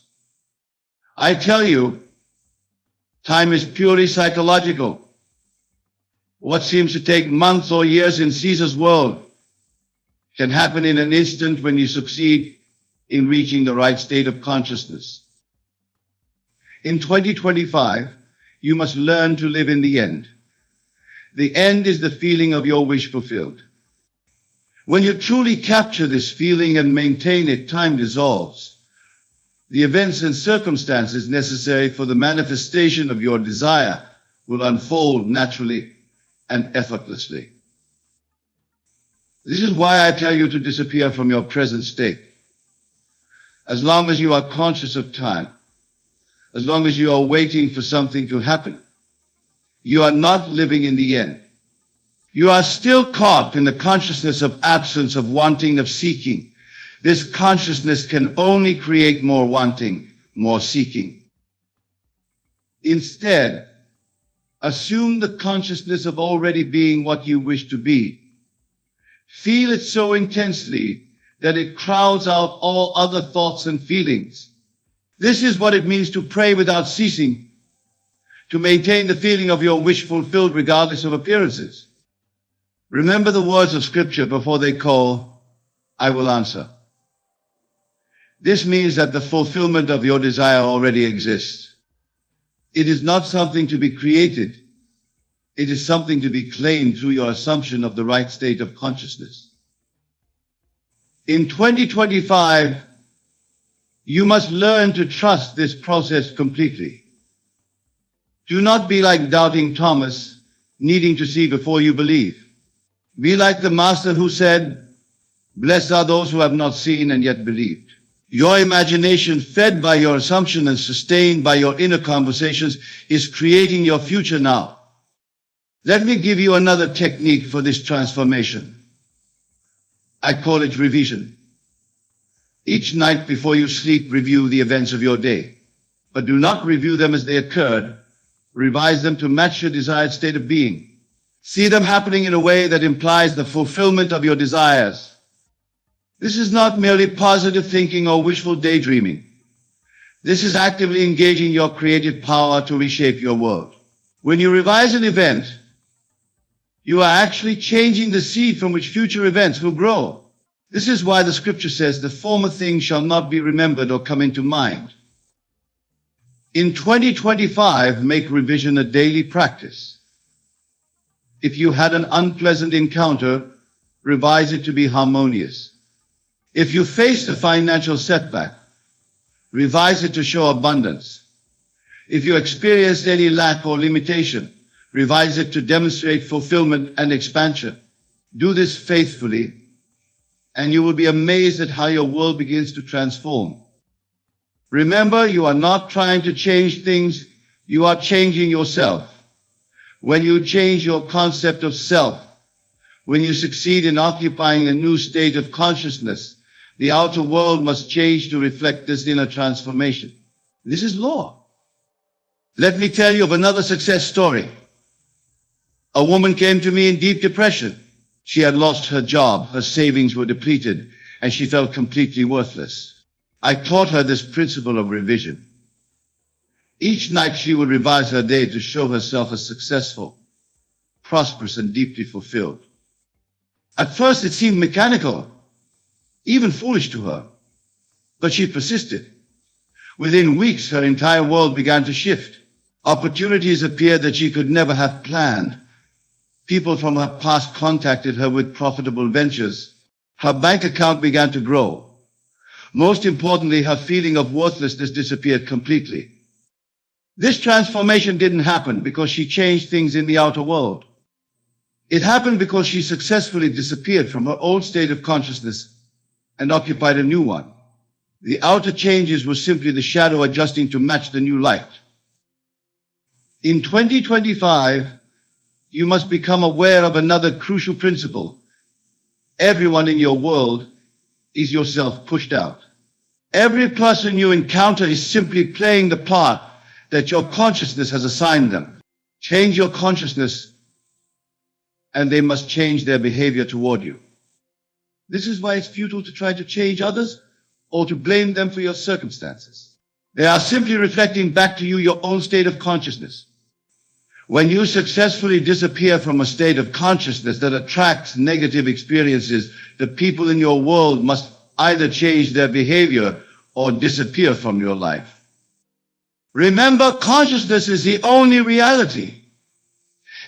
I tell you, time is purely psychological. What seems to take months or years in Caesar's world can happen in an instant when you succeed in reaching the right state of consciousness. In 2025, you must learn to live in the end. The end is the feeling of your wish fulfilled. When you truly capture this feeling and maintain it, time dissolves. The events and circumstances necessary for the manifestation of your desire will unfold naturally and effortlessly. This is why I tell you to disappear from your present state. As long as you are conscious of time, as long as you are waiting for something to happen, you are not living in the end. You are still caught in the consciousness of absence, of wanting, of seeking. This consciousness can only create more wanting, more seeking. Instead, assume the consciousness of already being what you wish to be. Feel it so intensely that it crowds out all other thoughts and feelings. This is what it means to pray without ceasing, to maintain the feeling of your wish fulfilled regardless of appearances. Remember the words of Scripture before they call, I will answer. This means that the fulfillment of your desire already exists. It is not something to be created. It is something to be claimed through your assumption of the right state of consciousness. In 2025, you must learn to trust this process completely. Do not be like doubting Thomas, needing to see before you believe. Be like the Master who said, blessed are those who have not seen and yet believed. Your imagination, fed by your assumption and sustained by your inner conversations, is creating your future now. Let me give you another technique for this transformation. I call it revision. Each night before you sleep, review the events of your day. But do not review them as they occurred. Revise them to match your desired state of being. See them happening in a way that implies the fulfillment of your desires. This is not merely positive thinking or wishful daydreaming. This is actively engaging your creative power to reshape your world. When you revise an event, you are actually changing the seed from which future events will grow. This is why the Scripture says the former things shall not be remembered or come into mind. In 2025, make revision a daily practice. If you had an unpleasant encounter, revise it to be harmonious. If you faced a financial setback, revise it to show abundance. If you experienced any lack or limitation, revise it to demonstrate fulfillment and expansion. Do this faithfully, and you will be amazed at how your world begins to transform. Remember, you are not trying to change things, you are changing yourself. When you change your concept of self, when you succeed in occupying a new state of consciousness, the outer world must change to reflect this inner transformation. This is law. Let me tell you of another success story. A woman came to me in deep depression. She had lost her job, her savings were depleted, and she felt completely worthless. I taught her this principle of revision. Each night she would revise her day to show herself as successful, prosperous, and deeply fulfilled. At first it seemed mechanical, even foolish to her, but she persisted. Within weeks, her entire world began to shift. Opportunities appeared that she could never have planned. People from her past contacted her with profitable ventures. Her bank account began to grow. Most importantly, her feeling of worthlessness disappeared completely. This transformation didn't happen because she changed things in the outer world. It happened because she successfully disappeared from her old state of consciousness and occupied a new one. The outer changes were simply the shadow adjusting to match the new light. In 2025, you must become aware of another crucial principle. Everyone in your world is yourself pushed out. Every person you encounter is simply playing the part that your consciousness has assigned them. Change your consciousness and they must change their behavior toward you. This is why it's futile to try to change others or to blame them for your circumstances. They are simply reflecting back to you your own state of consciousness. When you successfully disappear from a state of consciousness that attracts negative experiences, the people in your world must either change their behavior or disappear from your life. Remember, consciousness is the only reality.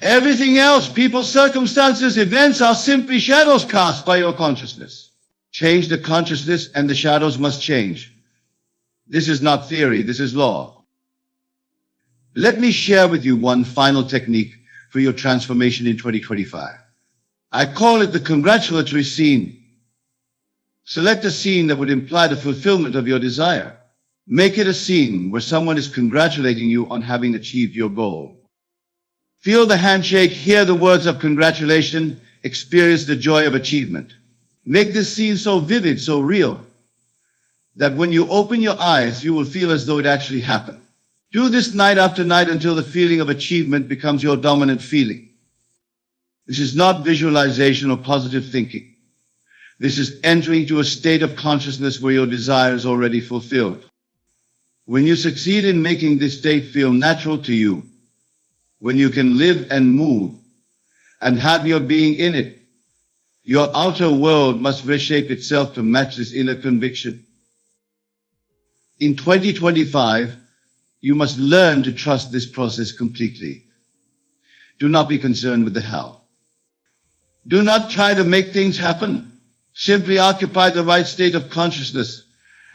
Everything else, people, circumstances, events, are simply shadows cast by your consciousness. Change the consciousness and the shadows must change. This is not theory, this is law. Let me share with you one final technique for your transformation in 2025. I call it the congratulatory scene. Select a scene that would imply the fulfillment of your desire. Make it a scene where someone is congratulating you on having achieved your goal. Feel the handshake, hear the words of congratulation, experience the joy of achievement. Make this scene so vivid, so real, that when you open your eyes, you will feel as though it actually happened. Do this night after night until the feeling of achievement becomes your dominant feeling. This is not visualization or positive thinking. This is entering into a state of consciousness where your desire is already fulfilled. When you succeed in making this state feel natural to you, when you can live and move and have your being in it, your outer world must reshape itself to match this inner conviction. In 2025, you must learn to trust this process completely. Do not be concerned with the how. Do not try to make things happen. Simply occupy the right state of consciousness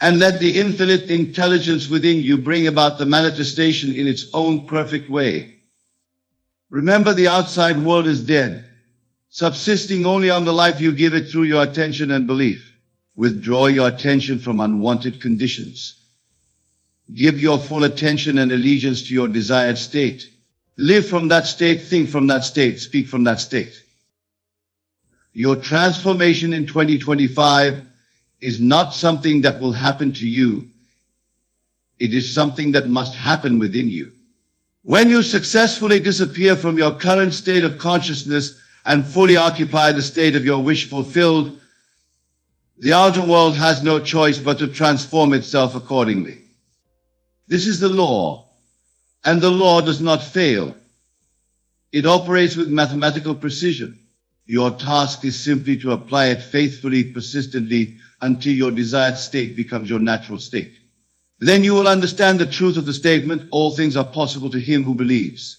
and let the infinite intelligence within you bring about the manifestation in its own perfect way. Remember, the outside world is dead, subsisting only on the life you give it through your attention and belief. Withdraw your attention from unwanted conditions. Give your full attention and allegiance to your desired state. Live from that state, think from that state, speak from that state. Your transformation in 2025 is not something that will happen to you. It is something that must happen within you. When you successfully disappear from your current state of consciousness and fully occupy the state of your wish fulfilled, the outer world has no choice but to transform itself accordingly. This is the law, and the law does not fail. It operates with mathematical precision. Your task is simply to apply it faithfully, persistently, until your desired state becomes your natural state. Then you will understand the truth of the statement, all things are possible to him who believes.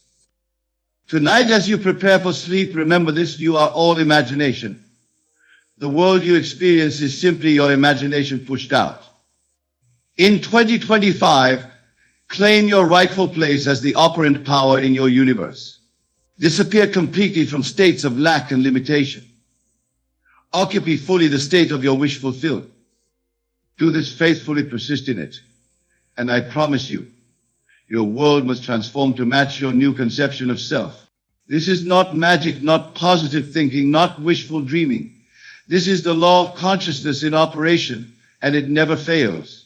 Tonight, as you prepare for sleep, remember this, you are all imagination. The world you experience is simply your imagination pushed out. In 2025, claim your rightful place as the operant power in your universe. Disappear completely from states of lack and limitation. Occupy fully the state of your wish fulfilled. Do this faithfully, persist in it. And I promise you, your world must transform to match your new conception of self. This is not magic, not positive thinking, not wishful dreaming. This is the law of consciousness in operation, and it never fails.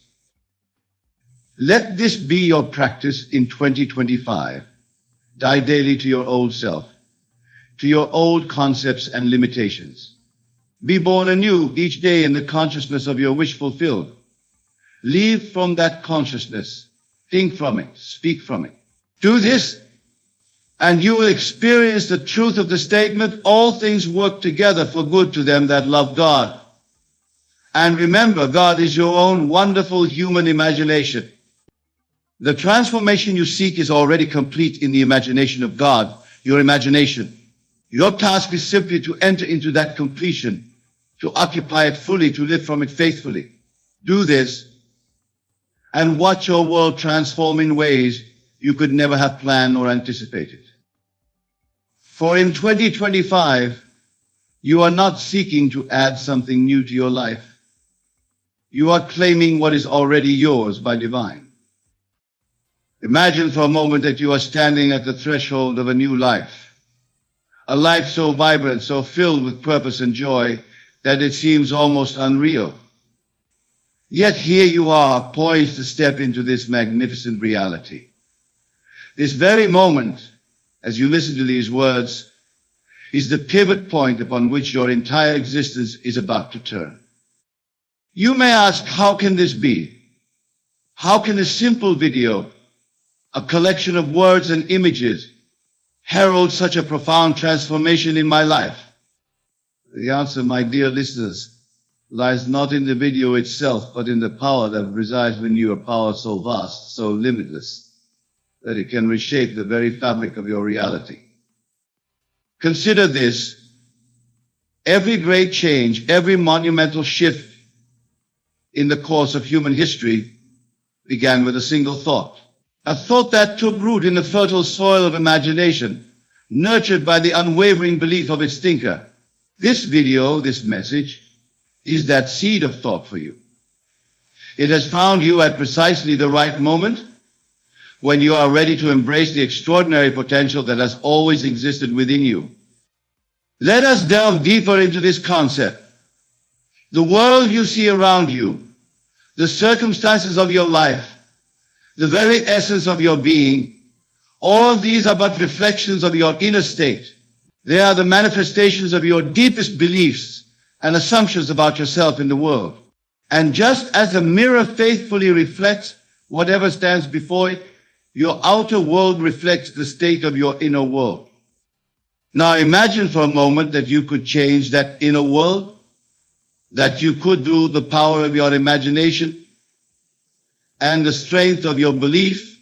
Let this be your practice in 2025. Die daily to your old self, to your old concepts and limitations. Be born anew each day in the consciousness of your wish fulfilled. Live from that consciousness. Think from it. Speak from it. Do this, and you will experience the truth of the statement, all things work together for good to them that love God. And remember, God is your own wonderful human imagination. The transformation you seek is already complete in the imagination of God, your imagination. Your task is simply to enter into that completion, to occupy it fully, to live from it faithfully. Do this, and watch your world transform in ways you could never have planned or anticipated. For in 2025, you are not seeking to add something new to your life. You are claiming what is already yours by divine. Imagine for a moment that you are standing at the threshold of a new life. A life so vibrant, so filled with purpose and joy that it seems almost unreal. Yet here you are, poised to step into this magnificent reality. This very moment, as you listen to these words, is the pivot point upon which your entire existence is about to turn. You may ask, how can this be? How can a simple video, a collection of words and images, herald such a profound transformation in my life? The answer, my dear listeners, lies not in the video itself, but in the power that resides within you, a power so vast, so limitless, that it can reshape the very fabric of your reality. Consider this: every great change, every monumental shift in the course of human history began with a single thought. A thought that took root in the fertile soil of imagination, nurtured by the unwavering belief of its thinker. This video, this message, is that seed of thought for you. It has found you at precisely the right moment, when you are ready to embrace the extraordinary potential that has always existed within you. Let us delve deeper into this concept. The world you see around you, the circumstances of your life, the very essence of your being, all of these are but reflections of your inner state. They are the manifestations of your deepest beliefs and assumptions about yourself in the world. And just as a mirror faithfully reflects whatever stands before it, your outer world reflects the state of your inner world. Now imagine for a moment that you could change that inner world, that you could, through the power of your imagination and the strength of your belief,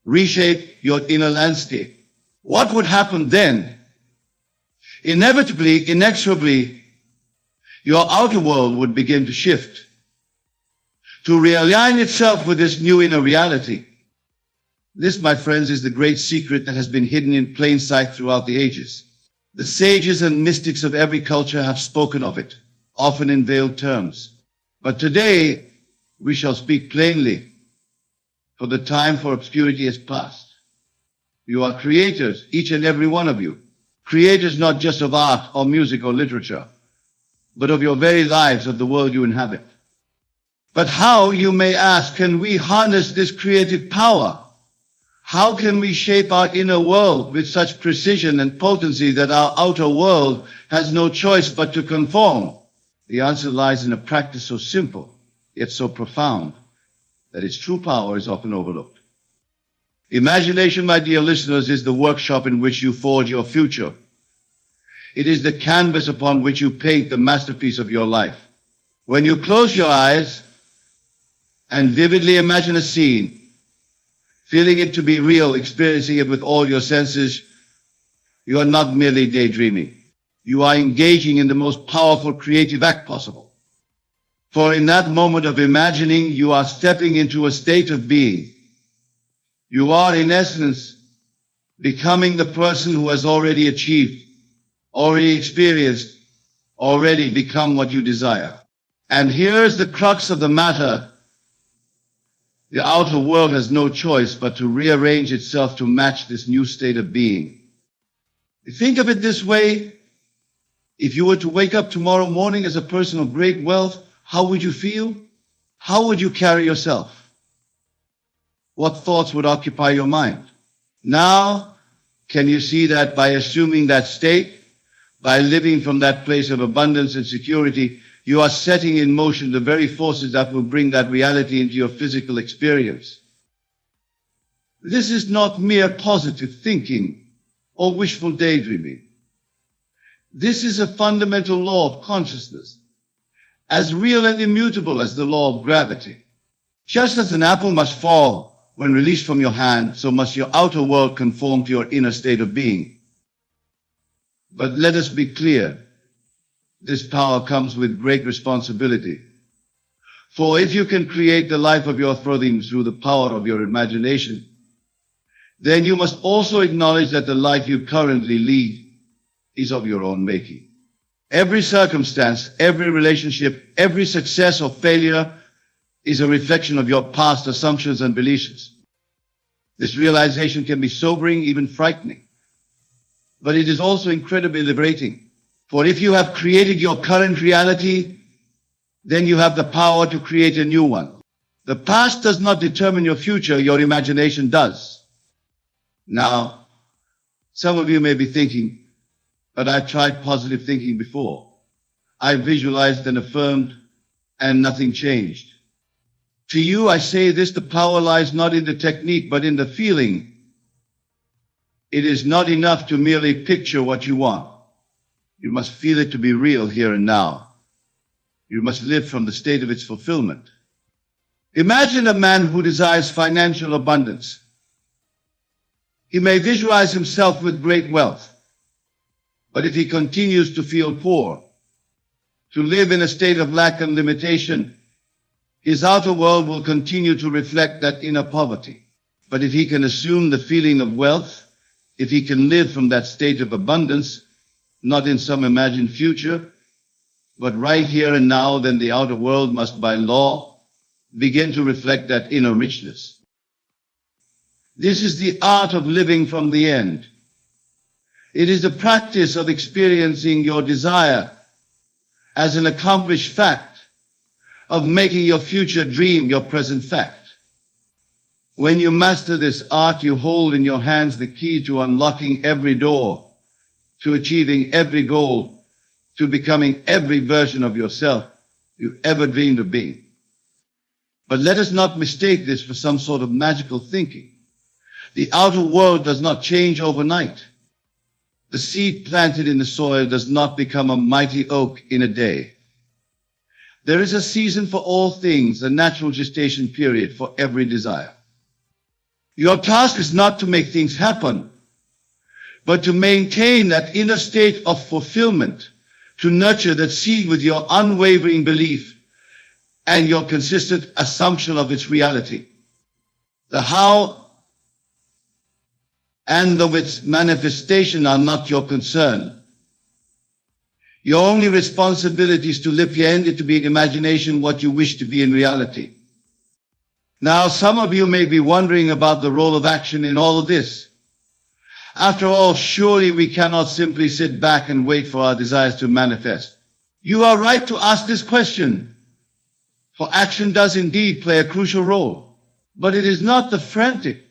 reshape your inner landscape. What would happen then? Inevitably, inexorably, your outer world would begin to shift, to realign itself with this new inner reality. This, my friends, is the great secret that has been hidden in plain sight throughout the ages. The sages and mystics of every culture have spoken of it, often in veiled terms. But today, we shall speak plainly, for the time for obscurity has passed. You are creators, each and every one of you. Creators not just of art or music or literature, but of your very lives, of the world you inhabit. But how, you may ask, can we harness this creative power? How can we shape our inner world with such precision and potency that our outer world has no choice but to conform? The answer lies in a practice so simple, yet so profound, that its true power is often overlooked. Imagination, my dear listeners, is the workshop in which you forge your future. It is the canvas upon which you paint the masterpiece of your life. When you close your eyes and vividly imagine a scene, feeling it to be real, experiencing it with all your senses, you are not merely daydreaming. You are engaging in the most powerful creative act possible. For in that moment of imagining, you are stepping into a state of being. You are, in essence, becoming the person who has already achieved, already experienced, already become what you desire. And here's the crux of the matter. The outer world has no choice but to rearrange itself to match this new state of being. Think of it this way. If you were to wake up tomorrow morning as a person of great wealth, how would you feel? How would you carry yourself? What thoughts would occupy your mind? Now, can you see that by assuming that state, by living from that place of abundance and security, you are setting in motion the very forces that will bring that reality into your physical experience? This is not mere positive thinking or wishful daydreaming. This is a fundamental law of consciousness, as real and immutable as the law of gravity. Just as an apple must fall when released from your hand, so must your outer world conform to your inner state of being. But let us be clear. This power comes with great responsibility. For if you can create the life of your dreams through the power of your imagination, then you must also acknowledge that the life you currently lead is of your own making. Every circumstance, every relationship, every success or failure is a reflection of your past assumptions and beliefs. This realization can be sobering, even frightening. But it is also incredibly liberating. For if you have created your current reality, then you have the power to create a new one. The past does not determine your future, your imagination does. Now, some of you may be thinking, But I tried positive thinking before. I visualized and affirmed, and nothing changed. To you, I say this, the power lies not in the technique, but in the feeling. It is not enough to merely picture what you want. You must feel it to be real here and now. You must live from the state of its fulfillment. Imagine a man who desires financial abundance. He may visualize himself with great wealth, but if he continues to feel poor, to live in a state of lack and limitation, his outer world will continue to reflect that inner poverty. But if he can assume the feeling of wealth, if he can live from that state of abundance, not in some imagined future, but right here and now, then the outer world must by law begin to reflect that inner richness. This is the art of living from the end. It is the practice of experiencing your desire as an accomplished fact, of making your future dream your present fact. When you master this art, you hold in your hands the key to unlocking every door, to achieving every goal, to becoming every version of yourself you ever dreamed of being. But let us not mistake this for some sort of magical thinking. The outer world does not change overnight. The seed planted in the soil does not become a mighty oak in a day. There is a season for all things, a natural gestation period for every desire. Your task is not to make things happen, but to maintain that inner state of fulfillment, to nurture that seed with your unwavering belief and your consistent assumption of its reality. The how and of its manifestation are not your concern. Your only responsibility is to lift your hand to be in imagination what you wish to be in reality. Now, some of you may be wondering about the role of action in all of this. After all, surely we cannot simply sit back and wait for our desires to manifest. You are right to ask this question, for action does indeed play a crucial role. But it is not the frantic,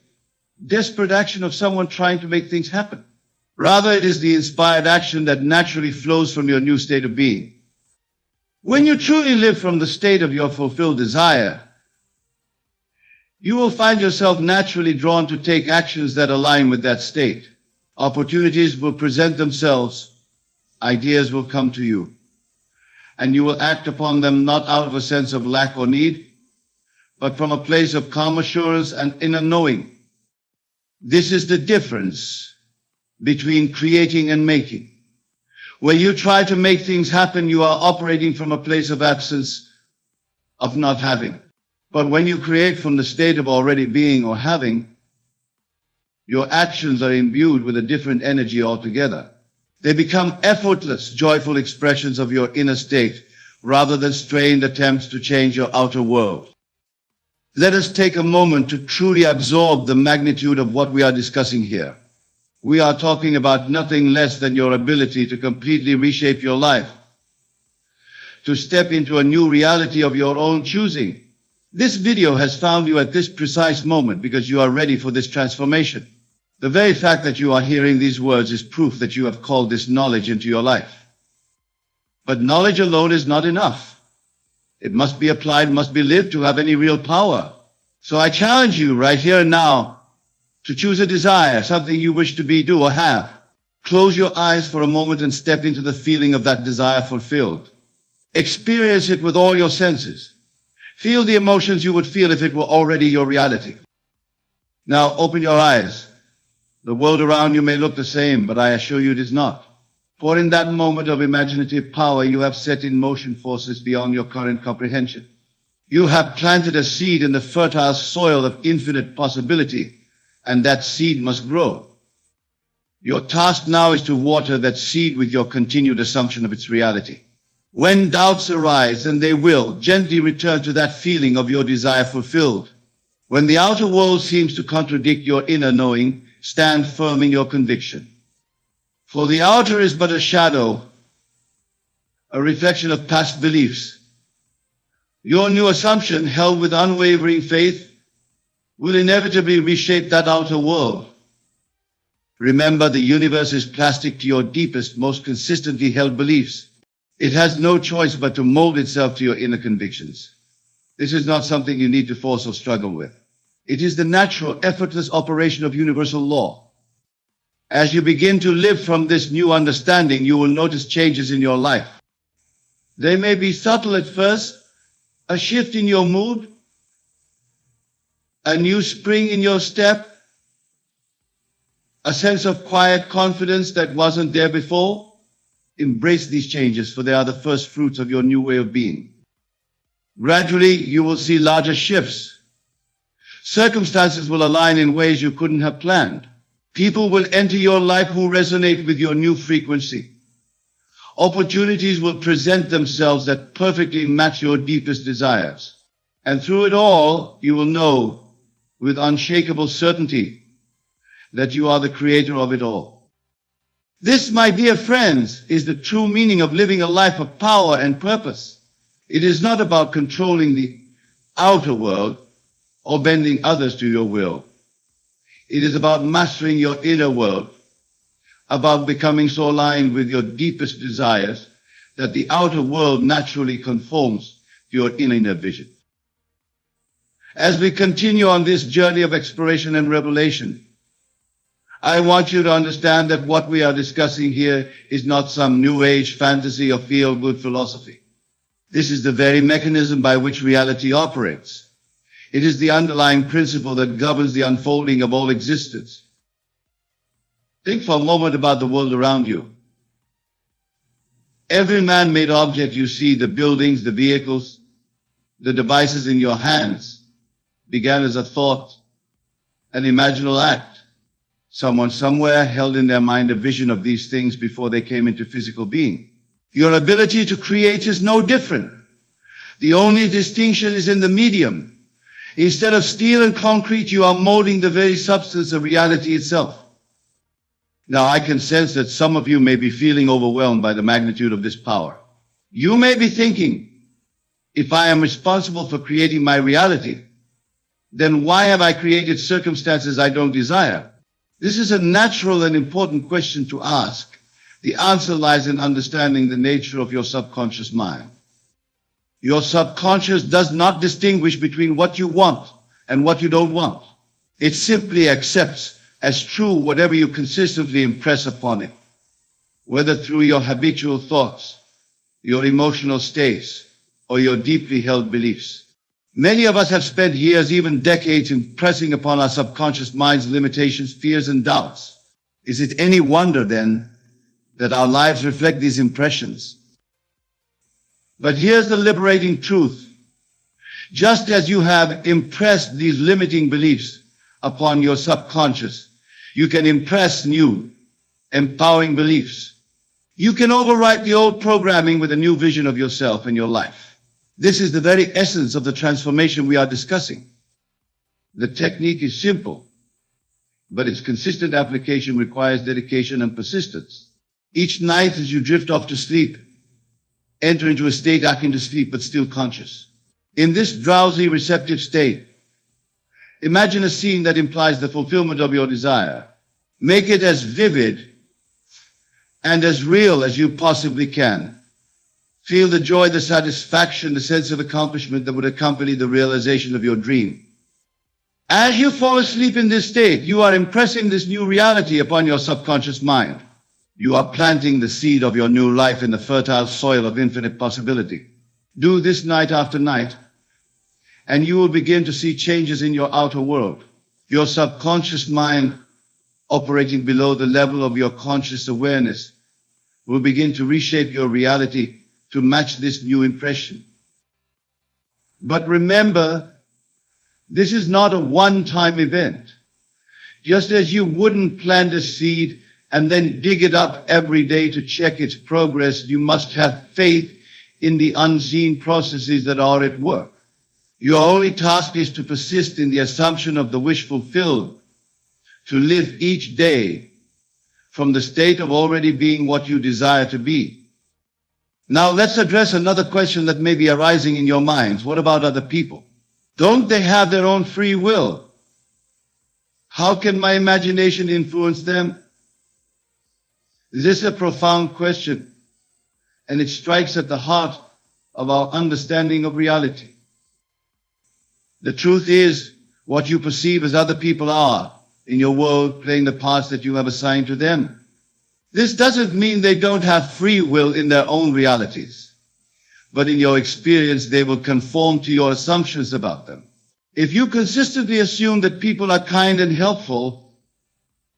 desperate action of someone trying to make things happen. Rather, it is the inspired action that naturally flows from your new state of being. When you truly live from the state of your fulfilled desire, you will find yourself naturally drawn to take actions that align with that state. Opportunities will present themselves, ideas will come to you, and you will act upon them not out of a sense of lack or need, but from a place of calm assurance and inner knowing. This is the difference between creating and making. When you try to make things happen, you are operating from a place of absence, of not having. But when you create from the state of already being or having, your actions are imbued with a different energy altogether. They become effortless, joyful expressions of your inner state, rather than strained attempts to change your outer world. Let us take a moment to truly absorb the magnitude of what we are discussing here. We are talking about nothing less than your ability to completely reshape your life, to step into a new reality of your own choosing. This video has found you at this precise moment because you are ready for this transformation. The very fact that you are hearing these words is proof that you have called this knowledge into your life. But knowledge alone is not enough. It must be applied, must be lived to have any real power. So I challenge you right here and now to choose a desire, something you wish to be, do, or have. Close your eyes for a moment and step into the feeling of that desire fulfilled. Experience it with all your senses. Feel the emotions you would feel if it were already your reality. Now open your eyes. The world around you may look the same, but I assure you it is not. For in that moment of imaginative power, you have set in motion forces beyond your current comprehension. You have planted a seed in the fertile soil of infinite possibility, and that seed must grow. Your task now is to water that seed with your continued assumption of its reality. When doubts arise, and they will, gently return to that feeling of your desire fulfilled. When the outer world seems to contradict your inner knowing, stand firm in your conviction. For the outer is but a shadow, a reflection of past beliefs. Your new assumption, held with unwavering faith, will inevitably reshape that outer world. Remember, the universe is plastic to your deepest, most consistently held beliefs. It has no choice but to mold itself to your inner convictions. This is not something you need to force or struggle with. It is the natural, effortless operation of universal law. As you begin to live from this new understanding, you will notice changes in your life. They may be subtle at first, a shift in your mood, a new spring in your step, a sense of quiet confidence that wasn't there before. Embrace these changes, for they are the first fruits of your new way of being. Gradually, you will see larger shifts. Circumstances will align in ways you couldn't have planned. People will enter your life who resonate with your new frequency. Opportunities will present themselves that perfectly match your deepest desires. And through it all, you will know with unshakable certainty that you are the creator of it all. This, my dear friends, is the true meaning of living a life of power and purpose. It is not about controlling the outer world or bending others to your will. It is about mastering your inner world, about becoming so aligned with your deepest desires that the outer world naturally conforms to your inner vision. As we continue on this journey of exploration and revelation, I want you to understand that what we are discussing here is not some new age fantasy or feel-good philosophy. This is the very mechanism by which reality operates. It is the underlying principle that governs the unfolding of all existence. Think for a moment about the world around you. Every man-made object you see, the buildings, the vehicles, the devices in your hands, began as a thought, an imaginal act. Someone somewhere held in their mind a vision of these things before they came into physical being. Your ability to create is no different. The only distinction is in the medium. Instead of steel and concrete, you are molding the very substance of reality itself. Now, I can sense that some of you may be feeling overwhelmed by the magnitude of this power. You may be thinking, if I am responsible for creating my reality, then why have I created circumstances I don't desire? This is a natural and important question to ask. The answer lies in understanding the nature of your subconscious mind. Your subconscious does not distinguish between what you want and what you don't want. It simply accepts as true whatever you consistently impress upon it, whether through your habitual thoughts, your emotional states, or your deeply held beliefs. Many of us have spent years, even decades, impressing upon our subconscious mind's limitations, fears, and doubts. Is it any wonder, then, that our lives reflect these impressions? But here's the liberating truth. Just as you have impressed these limiting beliefs upon your subconscious, you can impress new, empowering beliefs. You can overwrite the old programming with a new vision of yourself and your life. This is the very essence of the transformation we are discussing. The technique is simple, but its consistent application requires dedication and persistence. Each night as you drift off to sleep, enter into a state akin to sleep but still conscious. In this drowsy, receptive state, imagine a scene that implies the fulfillment of your desire. Make it as vivid and as real as you possibly can. Feel the joy, the satisfaction, the sense of accomplishment that would accompany the realization of your dream. As you fall asleep in this state, you are impressing this new reality upon your subconscious mind. You are planting the seed of your new life in the fertile soil of infinite possibility. Do this night after night, and you will begin to see changes in your outer world. Your subconscious mind, operating below the level of your conscious awareness, will begin to reshape your reality to match this new impression. But remember, this is not a one-time event. Just as you wouldn't plant a seed and then dig it up every day to check its progress, you must have faith in the unseen processes that are at work. Your only task is to persist in the assumption of the wish fulfilled, to live each day from the state of already being what you desire to be. Now let's address another question that may be arising in your minds. What about other people? Don't they have their own free will? How can my imagination influence them? This is a profound question, and it strikes at the heart of our understanding of reality. The truth is, what you perceive as other people are in your world playing the parts that you have assigned to them. This doesn't mean they don't have free will in their own realities, but in your experience they will conform to your assumptions about them. If you consistently assume that people are kind and helpful,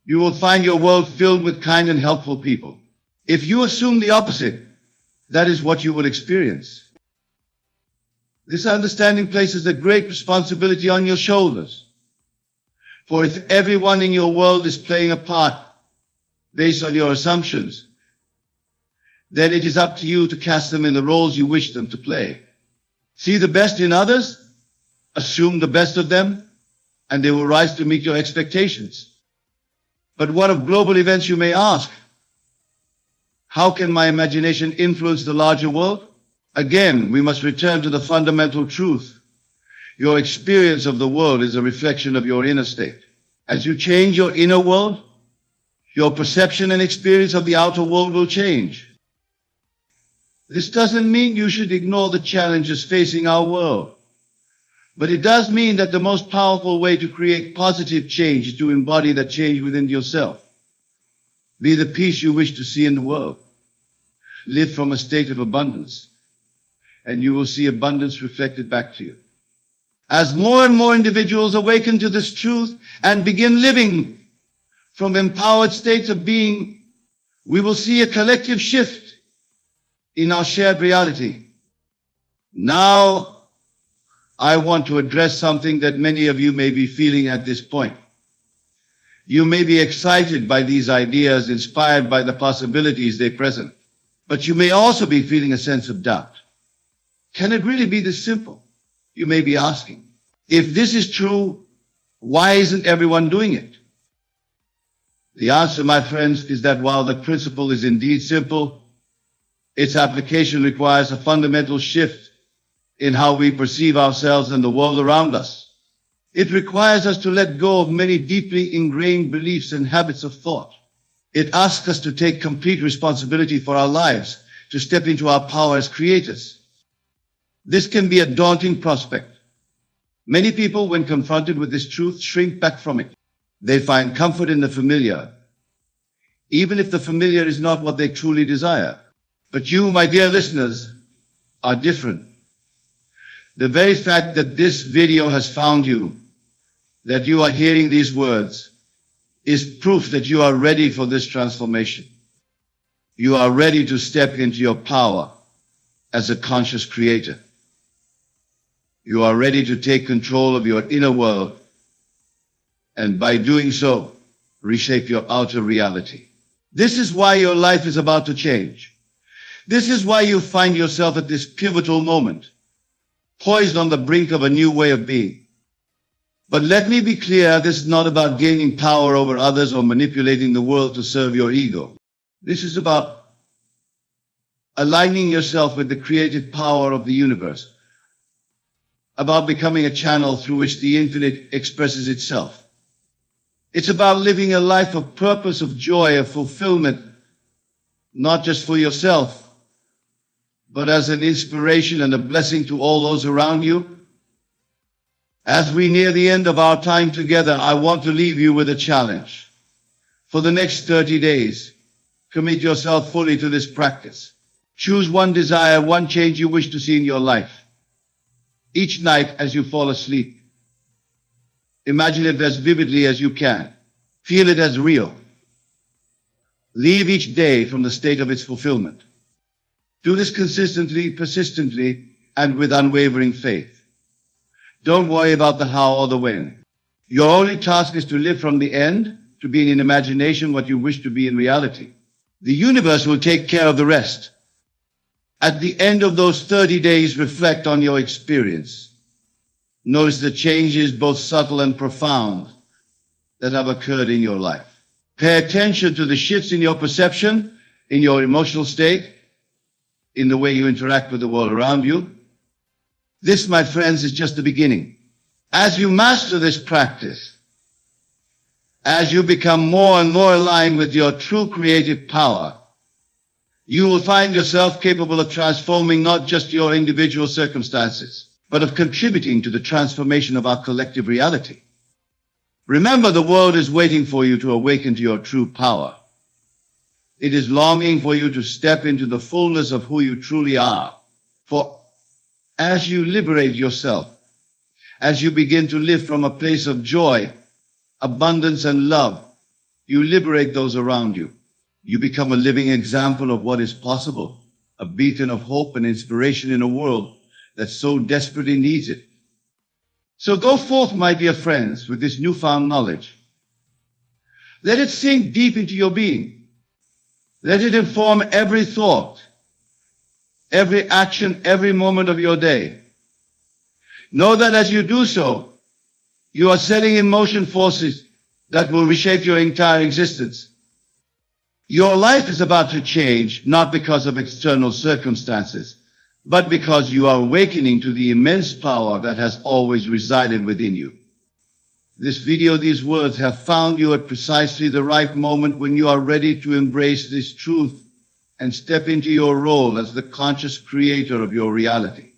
you will find your world filled with kind and helpful people. If you assume the opposite, that is what you will experience. This understanding places a great responsibility on your shoulders. For if everyone in your world is playing a part based on your assumptions, then it is up to you to cast them in the roles you wish them to play. See the best in others, assume the best of them, and they will rise to meet your expectations. But what of global events, you may ask? How can my imagination influence the larger world? Again, we must return to the fundamental truth. Your experience of the world is a reflection of your inner state. As you change your inner world, your perception and experience of the outer world will change. This doesn't mean you should ignore the challenges facing our world, but it does mean that the most powerful way to create positive change is to embody that change within yourself. Be the peace you wish to see in the world. Live from a state of abundance, and you will see abundance reflected back to you. As more and more individuals awaken to this truth and begin living from empowered states of being, we will see a collective shift in our shared reality. Now, I want to address something that many of you may be feeling at this point. You may be excited by these ideas, inspired by the possibilities they present, but you may also be feeling a sense of doubt. Can it really be this simple? You may be asking. If this is true, why isn't everyone doing it? The answer, my friends, is that while the principle is indeed simple, its application requires a fundamental shift in how we perceive ourselves and the world around us. It requires us to let go of many deeply ingrained beliefs and habits of thought. It asks us to take complete responsibility for our lives, to step into our power as creators. This can be a daunting prospect. Many people, when confronted with this truth, shrink back from it. They find comfort in the familiar, even if the familiar is not what they truly desire. But you, my dear listeners, are different. The very fact that this video has found you, that you are hearing these words, is proof that you are ready for this transformation. You are ready to step into your power as a conscious creator. You are ready to take control of your inner world, and by doing so, reshape your outer reality. This is why your life is about to change. This is why you find yourself at this pivotal moment, poised on the brink of a new way of being. But let me be clear, this is not about gaining power over others or manipulating the world to serve your ego. This is about aligning yourself with the creative power of the universe, about becoming a channel through which the infinite expresses itself. It's about living a life of purpose, of joy, of fulfillment, not just for yourself, but as an inspiration and a blessing to all those around you. As we near the end of our time together, I want to leave you with a challenge. For the next 30 days, commit yourself fully to this practice. Choose one desire, one change you wish to see in your life. Each night as you fall asleep, imagine it as vividly as you can. Feel it as real. Leave each day from the state of its fulfillment. Do this consistently, persistently, and with unwavering faith. Don't worry about the how or the when. Your only task is to live from the end, to be in imagination what you wish to be in reality. The universe will take care of the rest. At the end of those 30 days, reflect on your experience. Notice the changes, both subtle and profound, that have occurred in your life. Pay attention to the shifts in your perception, in your emotional state, in the way you interact with the world around you. This, my friends, is just the beginning. As you master this practice, As you become more and more aligned with your true creative power, you will find yourself capable of transforming not just your individual circumstances, but of contributing to the transformation of our collective reality. Remember, the world is waiting for you to awaken to your true power. It is longing for you to step into the fullness of who you truly are. For as you liberate yourself, as you begin to live from a place of joy, abundance, and love, you liberate those around you. You become a living example of what is possible, a beacon of hope and inspiration in a world that so desperately needs it. So go forth, my dear friends, with this newfound knowledge. Let it sink deep into your being. Let it inform every thought, every action, every moment of your day. Know that as you do so, you are setting in motion forces that will reshape your entire existence. Your life is about to change, not because of external circumstances, but because you are awakening to the immense power that has always resided within you. This video, these words have found you at precisely the right moment when you are ready to embrace this truth and step into your role as the conscious creator of your reality.